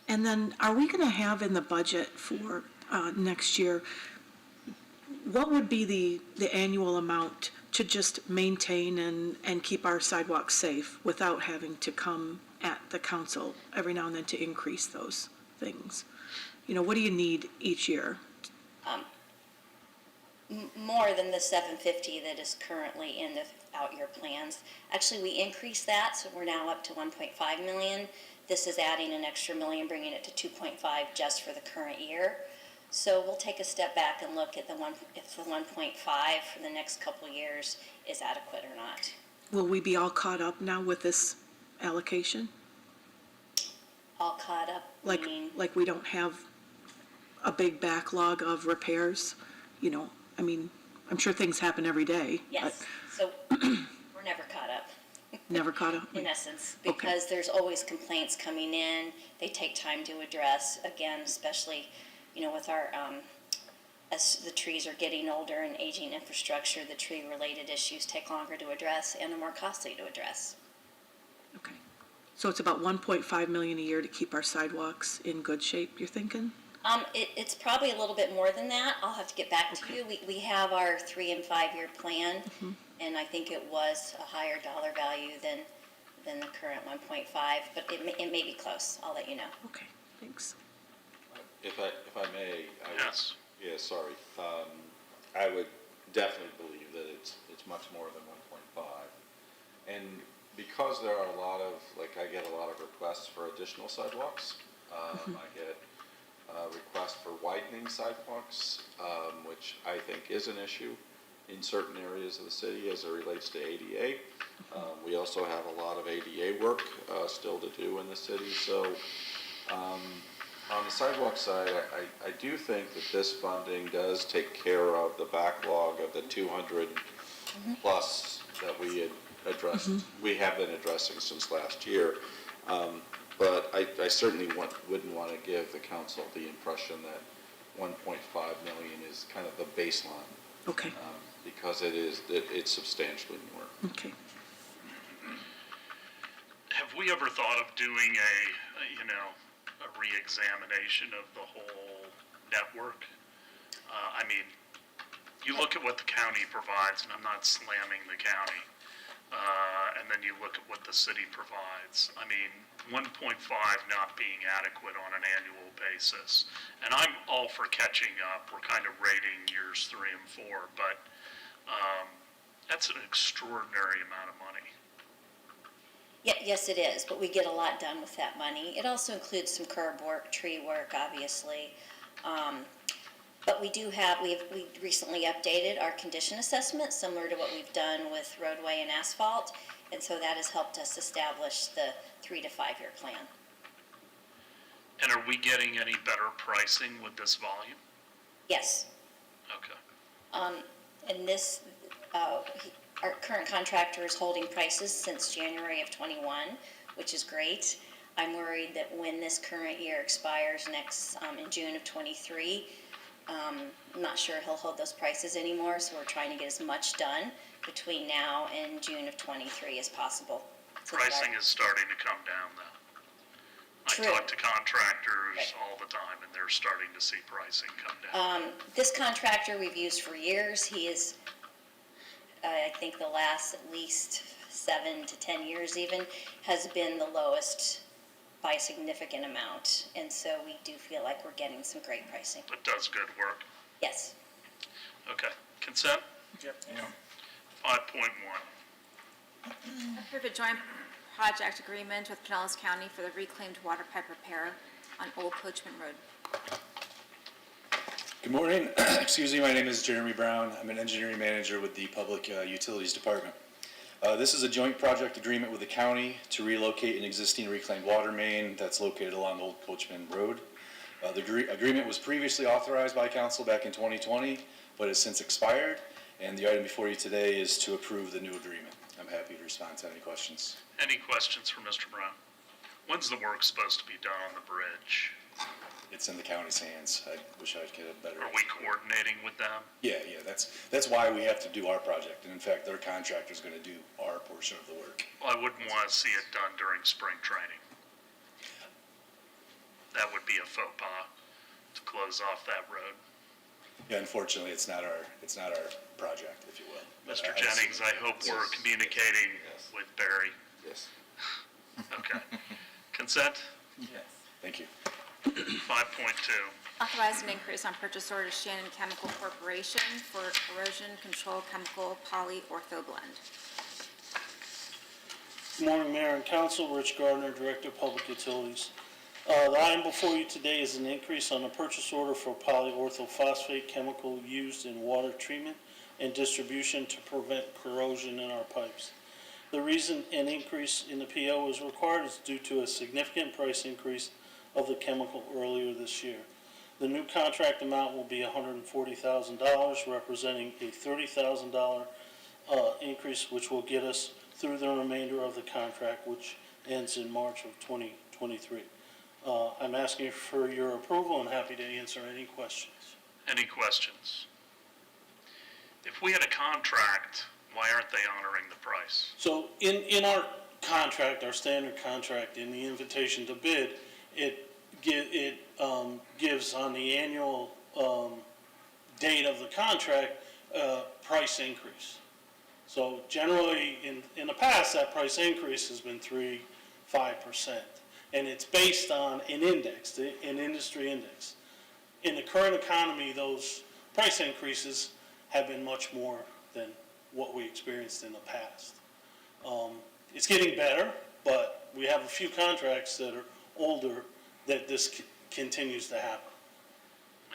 Speaker 4: And then are we going to have in the budget for next year, what would be the annual amount to just maintain and keep our sidewalks safe without having to come at the council every now and then to increase those things? You know, what do you need each year?
Speaker 13: More than the 750 that is currently in the out-year plans. Actually, we increased that, so we're now up to 1.5 million. This is adding an extra million, bringing it to 2.5 just for the current year. So we'll take a step back and look at if the 1.5 for the next couple years is adequate or not.
Speaker 4: Will we be all caught up now with this allocation?
Speaker 13: All caught up, meaning?
Speaker 4: Like we don't have a big backlog of repairs? You know, I mean, I'm sure things happen every day.
Speaker 13: Yes, so we're never caught up.
Speaker 4: Never caught up?
Speaker 13: In essence,
Speaker 4: Okay.
Speaker 13: because there's always complaints coming in. They take time to address, again, especially, with our, as the trees are getting older and aging infrastructure, the tree-related issues take longer to address and are more costly to address.
Speaker 4: Okay. So it's about 1.5 million a year to keep our sidewalks in good shape, you're thinking?
Speaker 13: It's probably a little bit more than that. I'll have to get back to you. We have our 3 and 5 year plan, and I think it was a higher dollar value than the current 1.5, but it may be close. I'll let you know.
Speaker 4: Okay, thanks.
Speaker 5: If I may,
Speaker 1: Yes.
Speaker 5: yeah, sorry. I would definitely believe that it's much more than 1.5. And because there are I get a lot of requests for additional sidewalks. I get requests for widening sidewalks, which I think is an issue in certain areas of the city as it relates to ADA. We also have a lot of ADA work still to do in the city. So on the sidewalk side, I do think that this funding does take care of the backlog of the 200 plus that we had addressed, we have been addressing since last year. But I certainly wouldn't want to give the council the impression that 1.5 million is kind of the baseline.
Speaker 4: Okay.
Speaker 5: Because it's substantially more.
Speaker 4: Okay.
Speaker 1: Have we ever thought of doing a re-examination of the whole network? I mean, you look at what the county provides, and I'm not slamming the county, and then you look at what the city provides. I mean, 1.5 not being adequate on an annual basis. And I'm all for catching up. We're kind of rating years 3 and 4, but that's an extraordinary amount of money.
Speaker 13: Yeah, yes, it is, but we get a lot done with that money. It also includes some curb work, tree work, obviously. But we recently updated our condition assessment, similar to what we've done with roadway and asphalt, and so that has helped us establish the 3 to 5 year plan.
Speaker 1: And are we getting any better pricing with this volume?
Speaker 13: Yes.
Speaker 1: Okay.
Speaker 13: And this, our current contractor is holding prices since January of '21, which is great. I'm worried that when this current year expires in June of '23, I'm not sure he'll hold those prices anymore, so we're trying to get as much done between now and June of '23 as possible. So that
Speaker 1: Pricing is starting to come down, though.
Speaker 13: True.
Speaker 1: I talk to contractors
Speaker 13: Right.
Speaker 1: all the time, and they're starting to see pricing come down.
Speaker 13: This contractor we've used for years. He is, I think the last at least 7 to 10 years even, has been the lowest by a significant amount. And so we do feel like we're getting some great pricing.
Speaker 1: But does good work.
Speaker 13: Yes.
Speaker 1: Okay. Consent?
Speaker 9: Yep.
Speaker 1: 5.1.
Speaker 2: Approve a joint project agreement with Pinellas County for the reclaimed water pipe repair on Old Coachman Road.
Speaker 14: Good morning. Excuse me, my name is Jeremy Brown. I'm an engineering manager with the Public Utilities Department. This is a joint project agreement with the county to relocate an existing reclaimed water main that's located along Old Coachman Road. The agreement was previously authorized by council back in 2020, but has since expired, and the item before you today is to approve the new agreement. I'm happy to respond to any questions.
Speaker 1: Any questions for Mr. Brown? When's the work supposed to be done on the bridge?
Speaker 14: It's in the county's hands. I wish I could have better.
Speaker 1: Are we coordinating with them?
Speaker 14: Yeah, that's why we have to do our project, and in fact, their contractor's gonna do our portion of the work.
Speaker 1: Well, I wouldn't want to see it done during spring training. That would be a faux pas to close off that road.
Speaker 14: Yeah, unfortunately, it's not our project, if you will. But
Speaker 1: Mr. Jennings, I hope we're communicating with Barry.
Speaker 5: Yes.
Speaker 1: Okay. Consent?
Speaker 14: Thank you.
Speaker 1: 5.2.
Speaker 2: Authorize an increase on purchase order to Shannon Chemical Corporation for erosion control chemical polyortho blend.
Speaker 15: Good morning, Mayor and Council. Rich Gardner, Director of Public Utilities. The item before you today is an increase on the purchase order for polyorthophosphate chemical used in water treatment and distribution to prevent corrosion in our pipes. The reason an increase in the PO is required is due to a significant price increase of the chemical earlier this year. The new contract amount will be $140,000, representing a $30,000 increase, which will get us through the remainder of the contract, which ends in March of 2023. I'm asking for your approval and happy to answer any questions.
Speaker 1: Any questions? If we had a contract, why aren't they honoring the price?
Speaker 15: So in our contract, our standard contract, in the invitation to bid, it gives on the annual date of the contract price increase. So generally, in the past, that price increase has been 3-5%. And it's based on an index, an industry index. In the current economy, those price increases have been much more than what we experienced in the past. It's getting better, but we have a few contracts that are older that this continues to happen.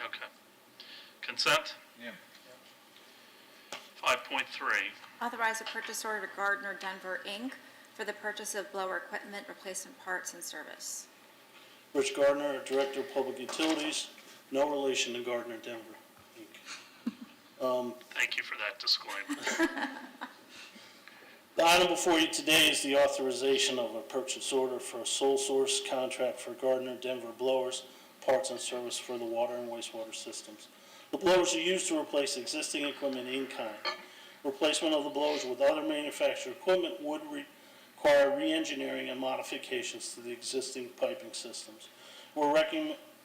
Speaker 1: Okay. Consent?
Speaker 7: Yeah.
Speaker 1: 5.3.
Speaker 2: Authorize a purchase order to Gardner Denver, Inc. for the purchase of blower equipment, replacement parts, and service.
Speaker 15: Rich Gardner, Director of Public Utilities, no relation to Gardner Denver, Inc.
Speaker 1: Thank you for that disclaimer.
Speaker 15: The item before you today is the authorization of a purchase order for a sole source contract for Gardner Denver blowers, parts and service for the water and wastewater systems. The blowers are used to replace existing equipment in kind. Replacement of the blowers with other manufactured equipment would require re-engineering and modifications to the existing piping systems. We're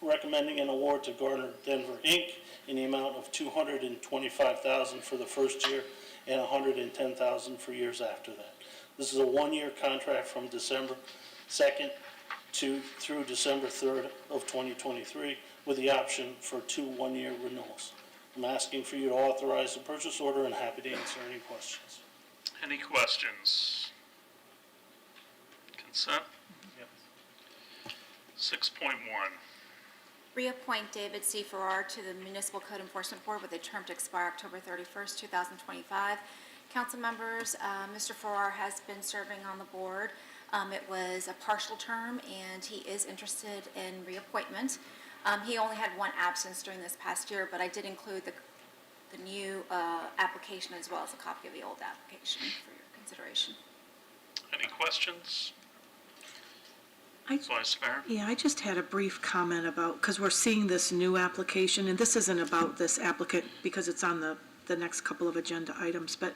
Speaker 15: recommending an award to Gardner Denver, Inc. in the amount of $225,000 for the first year and $110,000 for years after that. This is a one-year contract from December 2nd through December 3rd of 2023 with the option for 2 one-year renewals. I'm asking for you to authorize the purchase order and happy to answer any questions.
Speaker 1: Any questions? Consent? 6.1.
Speaker 2: Reappoint David C. Farrar to the Municipal Code Enforcement Board with a term to expire October 31st, 2025. Council members, Mr. Farrar has been serving on the board. It was a partial term, and he is interested in reappointment. He only had one absence during this past year, but I did include the new application as well as a copy of the old application for your consideration.
Speaker 1: Any questions? Vice Mayor?
Speaker 4: Yeah, I just had a brief comment about, because we're seeing this new application, and this isn't about this applicant because it's on the next couple of agenda items, but,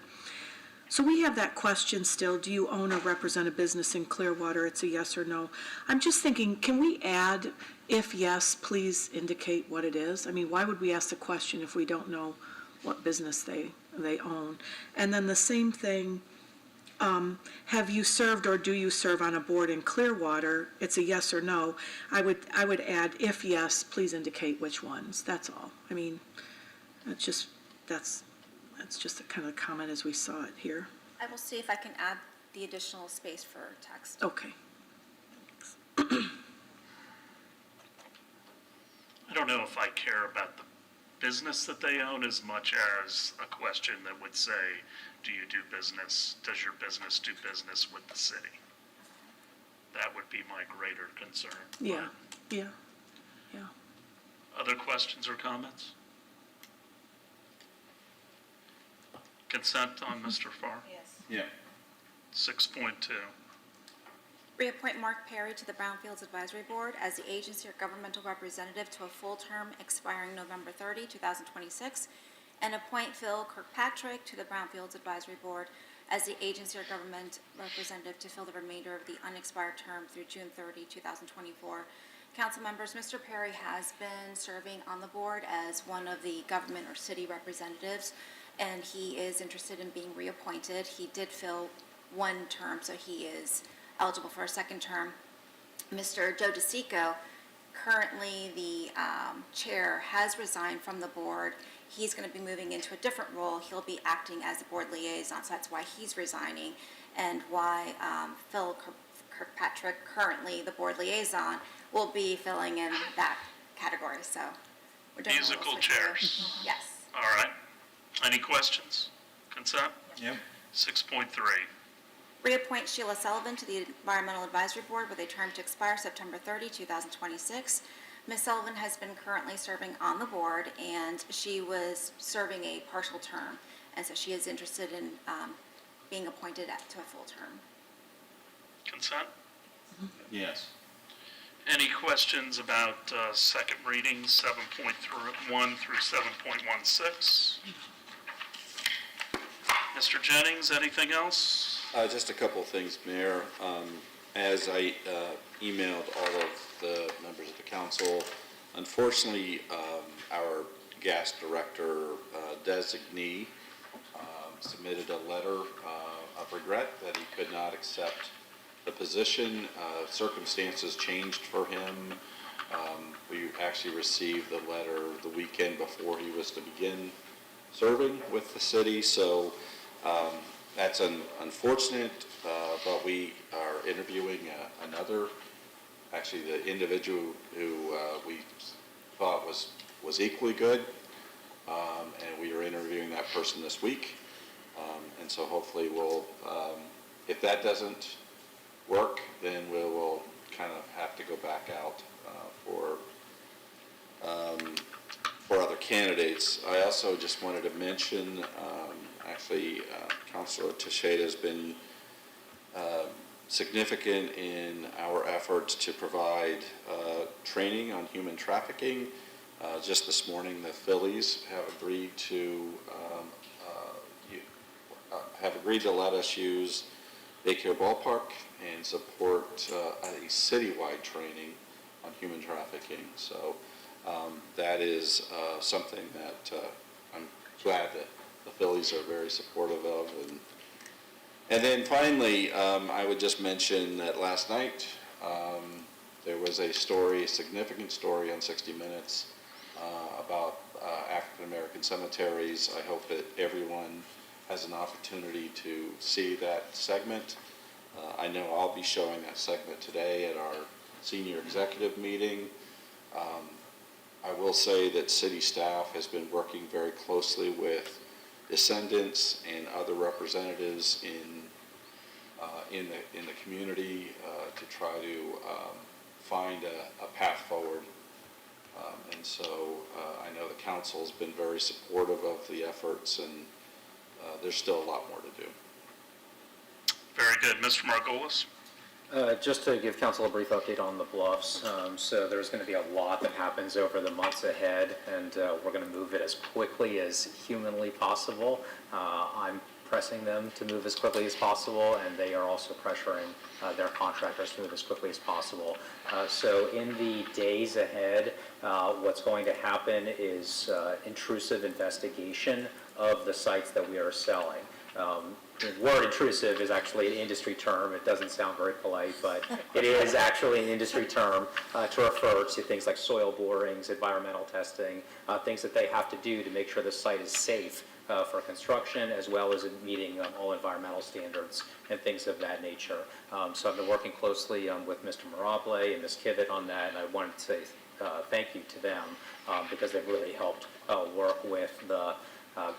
Speaker 4: so we have that question still, do you own or represent a business in Clearwater? It's a yes or no. I'm just thinking, can we add, if yes, please indicate what it is? I mean, why would we ask the question if we don't know what business they own? And then the same thing, have you served or do you serve on a board in Clearwater? It's a yes or no. I would add, if yes, please indicate which ones. That's all. I mean, that's just a kind of comment as we saw it here.
Speaker 2: I will see if I can add the additional space for text.
Speaker 4: Okay.
Speaker 1: I don't know if I care about the business that they own as much as a question that would say, does your business do business with the city? That would be my greater concern.
Speaker 4: Yeah.
Speaker 1: Other questions or comments? Consent on Mr. Farr?
Speaker 8: Yes.
Speaker 7: Yeah.
Speaker 1: 6.2.
Speaker 2: Reappoint Mark Perry to the Brownfields Advisory Board as the agency or governmental representative to a full term expiring November 30, 2026, and appoint Phil Kirkpatrick to the Brownfields Advisory Board as the agency or government representative to fill the remainder of the unexpired term through June 30, 2024. Council members, Mr. Perry has been serving on the board as one of the government or city representatives, and he is interested in being reappointed. He did fill one term, so he is eligible for a second term. Mr. Joe DeSico, currently the chair, has resigned from the board. He's going to be moving into a different role. He'll be acting as the board liaison, so that's why he's resigning, and why Phil Kirkpatrick, currently the board liaison, will be filling in that category. So we're doing a little
Speaker 1: Musical
Speaker 2: switcheroo.
Speaker 1: chairs.
Speaker 2: Yes.
Speaker 1: All right. Any questions? Consent?
Speaker 7: Yep.
Speaker 1: 6.3.
Speaker 2: Reappoint Sheila Sullivan to the Environmental Advisory Board with a term to expire September 30, 2026. Ms. Sullivan has been currently serving on the board, and she was serving a partial term, and so she is interested in being appointed to a full term.
Speaker 1: Consent?
Speaker 7: Yes.
Speaker 1: Any questions about second reading, 7.1 through 7.16? Mr. Jennings, anything else?
Speaker 5: Just a couple of things, Mayor. As I emailed all of the members of the council, unfortunately, our gas director designee submitted a letter of regret that he could not accept the position. Circumstances changed for him. We actually received the letter the weekend before he was to begin serving with the city, so that's unfortunate, but we are interviewing another, actually the individual who we thought was equally good, and we are interviewing that person this week, and so hopefully we'll, if that doesn't work, then we will kind of have to go back out for other candidates. I also just wanted to mention, actually, Councilor Teixeira has been significant in our efforts to provide training on human trafficking. Just this morning, the Phillies have agreed to let us use Daycare Ballpark and support a citywide training on human trafficking. So that is something that I'm glad that the Phillies are very supportive of. And then finally, I would just mention that last night there was a story, a significant story on 60 Minutes about African American cemeteries. I hope that everyone has an opportunity to see that segment. I know I'll be showing that segment today at our senior executive meeting. I will say that city staff has been working very closely with descendants and other representatives in the community to try to find a path forward. And so I know the council's been very supportive of the efforts, and there's still a lot more to do.
Speaker 1: Very good. Mr. Margolis?
Speaker 6: Just to give council a brief update on the bluffs. So there's going to be a lot that happens over the months ahead, and we're going to move it as quickly as humanly possible. I'm pressing them to move as quickly as possible, and they are also pressuring their contractors to move as quickly as possible. So in the days ahead, what's going to happen is intrusive investigation of the sites that we are selling. The word intrusive is actually an industry term. It doesn't sound very polite, but it is actually an industry term to refer to things like soil borings, environmental testing, things that they have to do to make sure the site is safe for construction, as well as meeting all environmental standards and things of that nature. So I've been working closely with Mr. Mirable and Ms. Kivett on that, and I wanted to say thank you to them because they've really helped work with the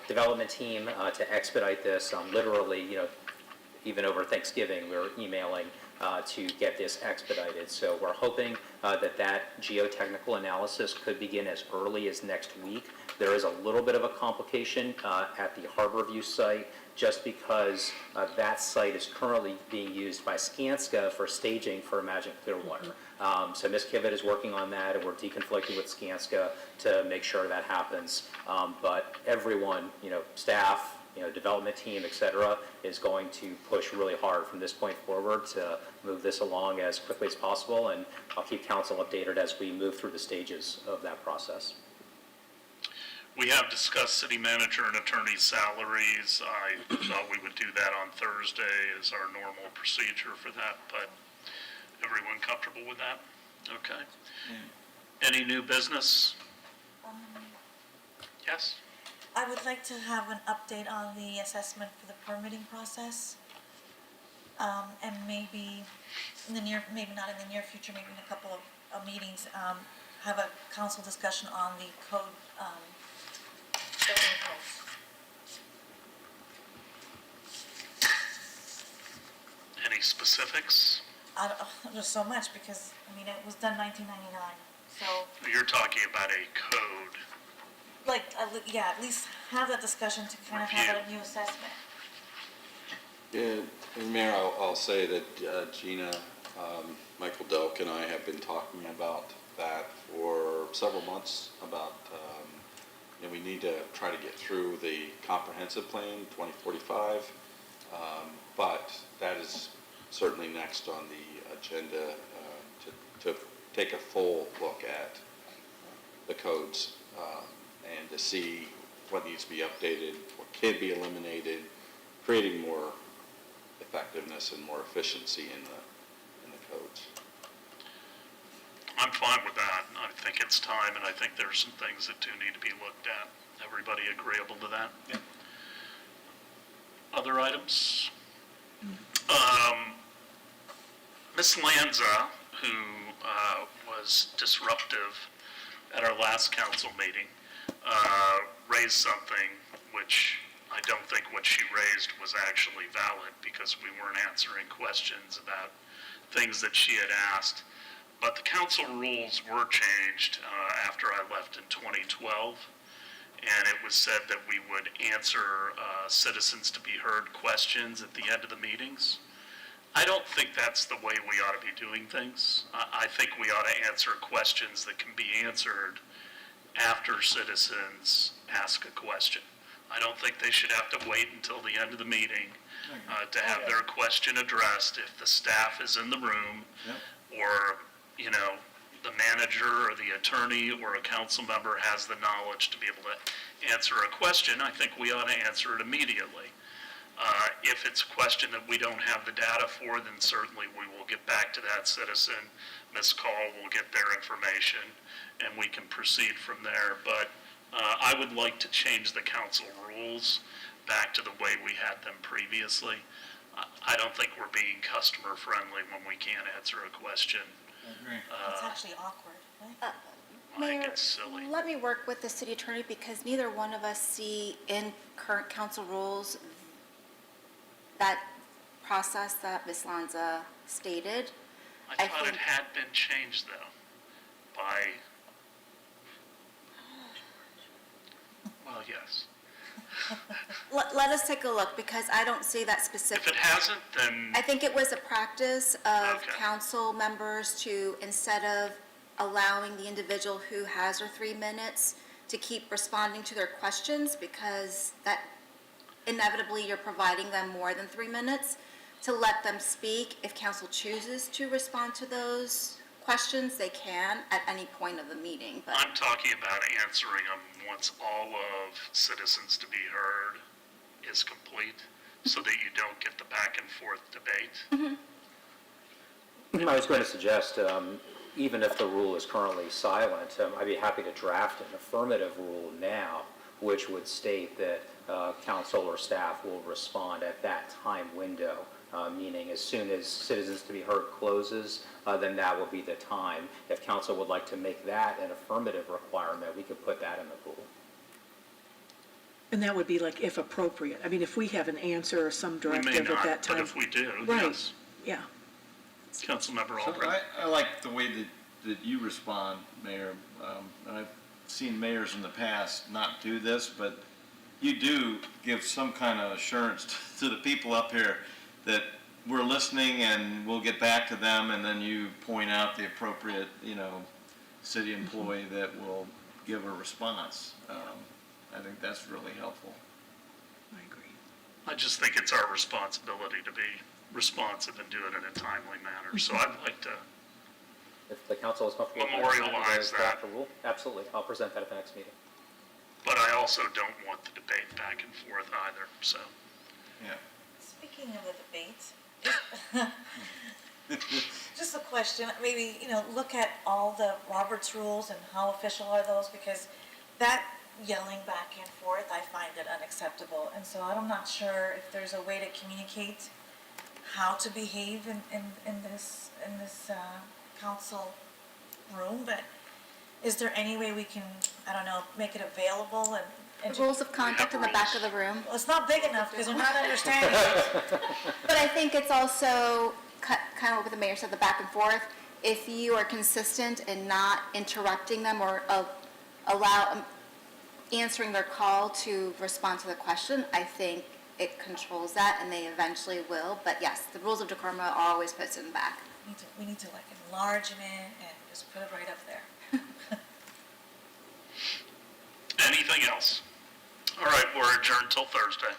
Speaker 6: development team to expedite this. Literally, even over Thanksgiving, we were emailing to get this expedited. So we're hoping that geotechnical analysis could begin as early as next week. There is a little bit of a complication at the Harborview site, just because that site is currently being used by Skanska for staging for Imagine Clearwater. So Ms. Kivett is working on that, and we're deconflicting with Skanska to make sure that happens. But everyone, staff, development team, et cetera, is going to push really hard from this point forward to move this along as quickly as possible, and I'll keep council updated as we move through the stages of that process.
Speaker 1: We have discussed city manager and attorney salaries. I thought we would do that on Thursday as our normal procedure for that, but everyone comfortable with that? Okay. Any new business? Yes?
Speaker 8: I would like to have an update on the assessment for the permitting process. And maybe in the maybe not in the near future, maybe in a couple of meetings, have a council discussion on the code, building codes.
Speaker 1: Any specifics?
Speaker 8: There's so much because, it was done 1999, so,
Speaker 1: You're talking about a code.
Speaker 8: at least have that discussion to kind of have a new assessment.
Speaker 5: Yeah, and Mayor, I'll say that Gina, Michael Delk and I have been talking about that for several months about, we need to try to get through the comprehensive plan, 2045, but that is certainly next on the agenda to take a full look at the codes and to see what needs to be updated, what can be eliminated, creating more effectiveness and more efficiency in the codes.
Speaker 1: I'm fine with that. I think it's time, and I think there's some things that do need to be looked at. Everybody agreeable to that?
Speaker 10: Yeah.
Speaker 1: Other items? Ms. Lanza, who was disruptive at our last council meeting, raised something which I don't think what she raised was actually valid, because we weren't answering questions about things that she had asked. But the council rules were changed after I left in 2012, and it was said that we would answer citizens to be heard questions at the end of the meetings. I don't think that's the way we ought to be doing things. I think we ought to answer questions that can be answered after citizens ask a question. I don't think they should have to wait until the end of the meeting to have their question addressed if the staff is in the room, or, the manager or the attorney or a council member has the knowledge to be able to answer a question. I think we ought to answer it immediately. If it's a question that we don't have the data for, then certainly we will get back to that citizen. Ms. Call will get their information, and we can proceed from there. But I would like to change the council rules back to the way we had them previously. I don't think we're being customer friendly when we can't answer a question.
Speaker 8: It's actually awkward, right?
Speaker 1: I think
Speaker 2: Mayor,
Speaker 1: it's silly.
Speaker 2: let me work with the city attorney, because neither one of us see in current council rules that process that Ms. Lanza stated.
Speaker 1: I thought it had been changed, though, by, well, yes.
Speaker 2: Let us take a look, because I don't see that
Speaker 1: If
Speaker 2: specific.
Speaker 1: it hasn't, then,
Speaker 2: I think it was a practice of
Speaker 1: Okay.
Speaker 2: council members to, instead of allowing the individual who has their 3 minutes to keep responding to their questions, because that inevitably you're providing them more than 3 minutes, to let them speak. If council chooses to respond to those questions, they can at any point of the meeting, but
Speaker 1: I'm talking about answering them once all of citizens to be heard is complete, so that you don't get the back and forth debate.
Speaker 6: I was going to suggest, even if the rule is currently silent, I'd be happy to draft an affirmative rule now, which would state that council or staff will respond at that time window, meaning as soon as citizens to be heard closes, then that will be the time. If council would like to make that an affirmative requirement, we could put that in the rule.
Speaker 4: And that would be like if appropriate. If we have an answer or some
Speaker 1: We may
Speaker 4: directive at
Speaker 1: not,
Speaker 4: that time.
Speaker 1: but if we do,
Speaker 4: Right.
Speaker 1: yes.
Speaker 4: Yeah.
Speaker 1: Councilmember
Speaker 7: So
Speaker 1: Albrecht.
Speaker 7: I like the way that you respond, Mayor. And I've seen mayors in the past not do this, but you do give some kind of assurance to the people up here that we're listening and we'll get back to them, and then you point out the appropriate, city employee that will give a response. I think that's really helpful.
Speaker 4: I agree.
Speaker 1: I just think it's our responsibility to be responsive and do it in a timely manner. So I'd like to,
Speaker 6: If the council is comfortable. with that,
Speaker 1: Memorialize
Speaker 6: draft
Speaker 1: that.
Speaker 6: a rule. Absolutely, I'll present that at the next meeting.
Speaker 1: but I also don't want the debate back and forth either, so.
Speaker 7: Yeah.
Speaker 8: Speaking of the debate, just a question, maybe, look at all the Roberts rules and how official are those, because that yelling back and forth, I find it unacceptable. And so I'm not sure if there's a way to communicate how to behave in this council room, but is there any way we can, I don't know, make it available and
Speaker 2: The rules of conduct in the back of the room.
Speaker 8: Well, it's not big enough because they're not understanding it.
Speaker 2: But I think it's also kind of what the mayor said, the back and forth. If you are consistent in not interrupting them or answering their call to respond to the question, I think it controls that, and they eventually will. But yes, the rules of decorum are always put in the back.
Speaker 8: We need to like enlarge it and just put it right up there.
Speaker 1: Anything else? All right, we're adjourned till Thursday.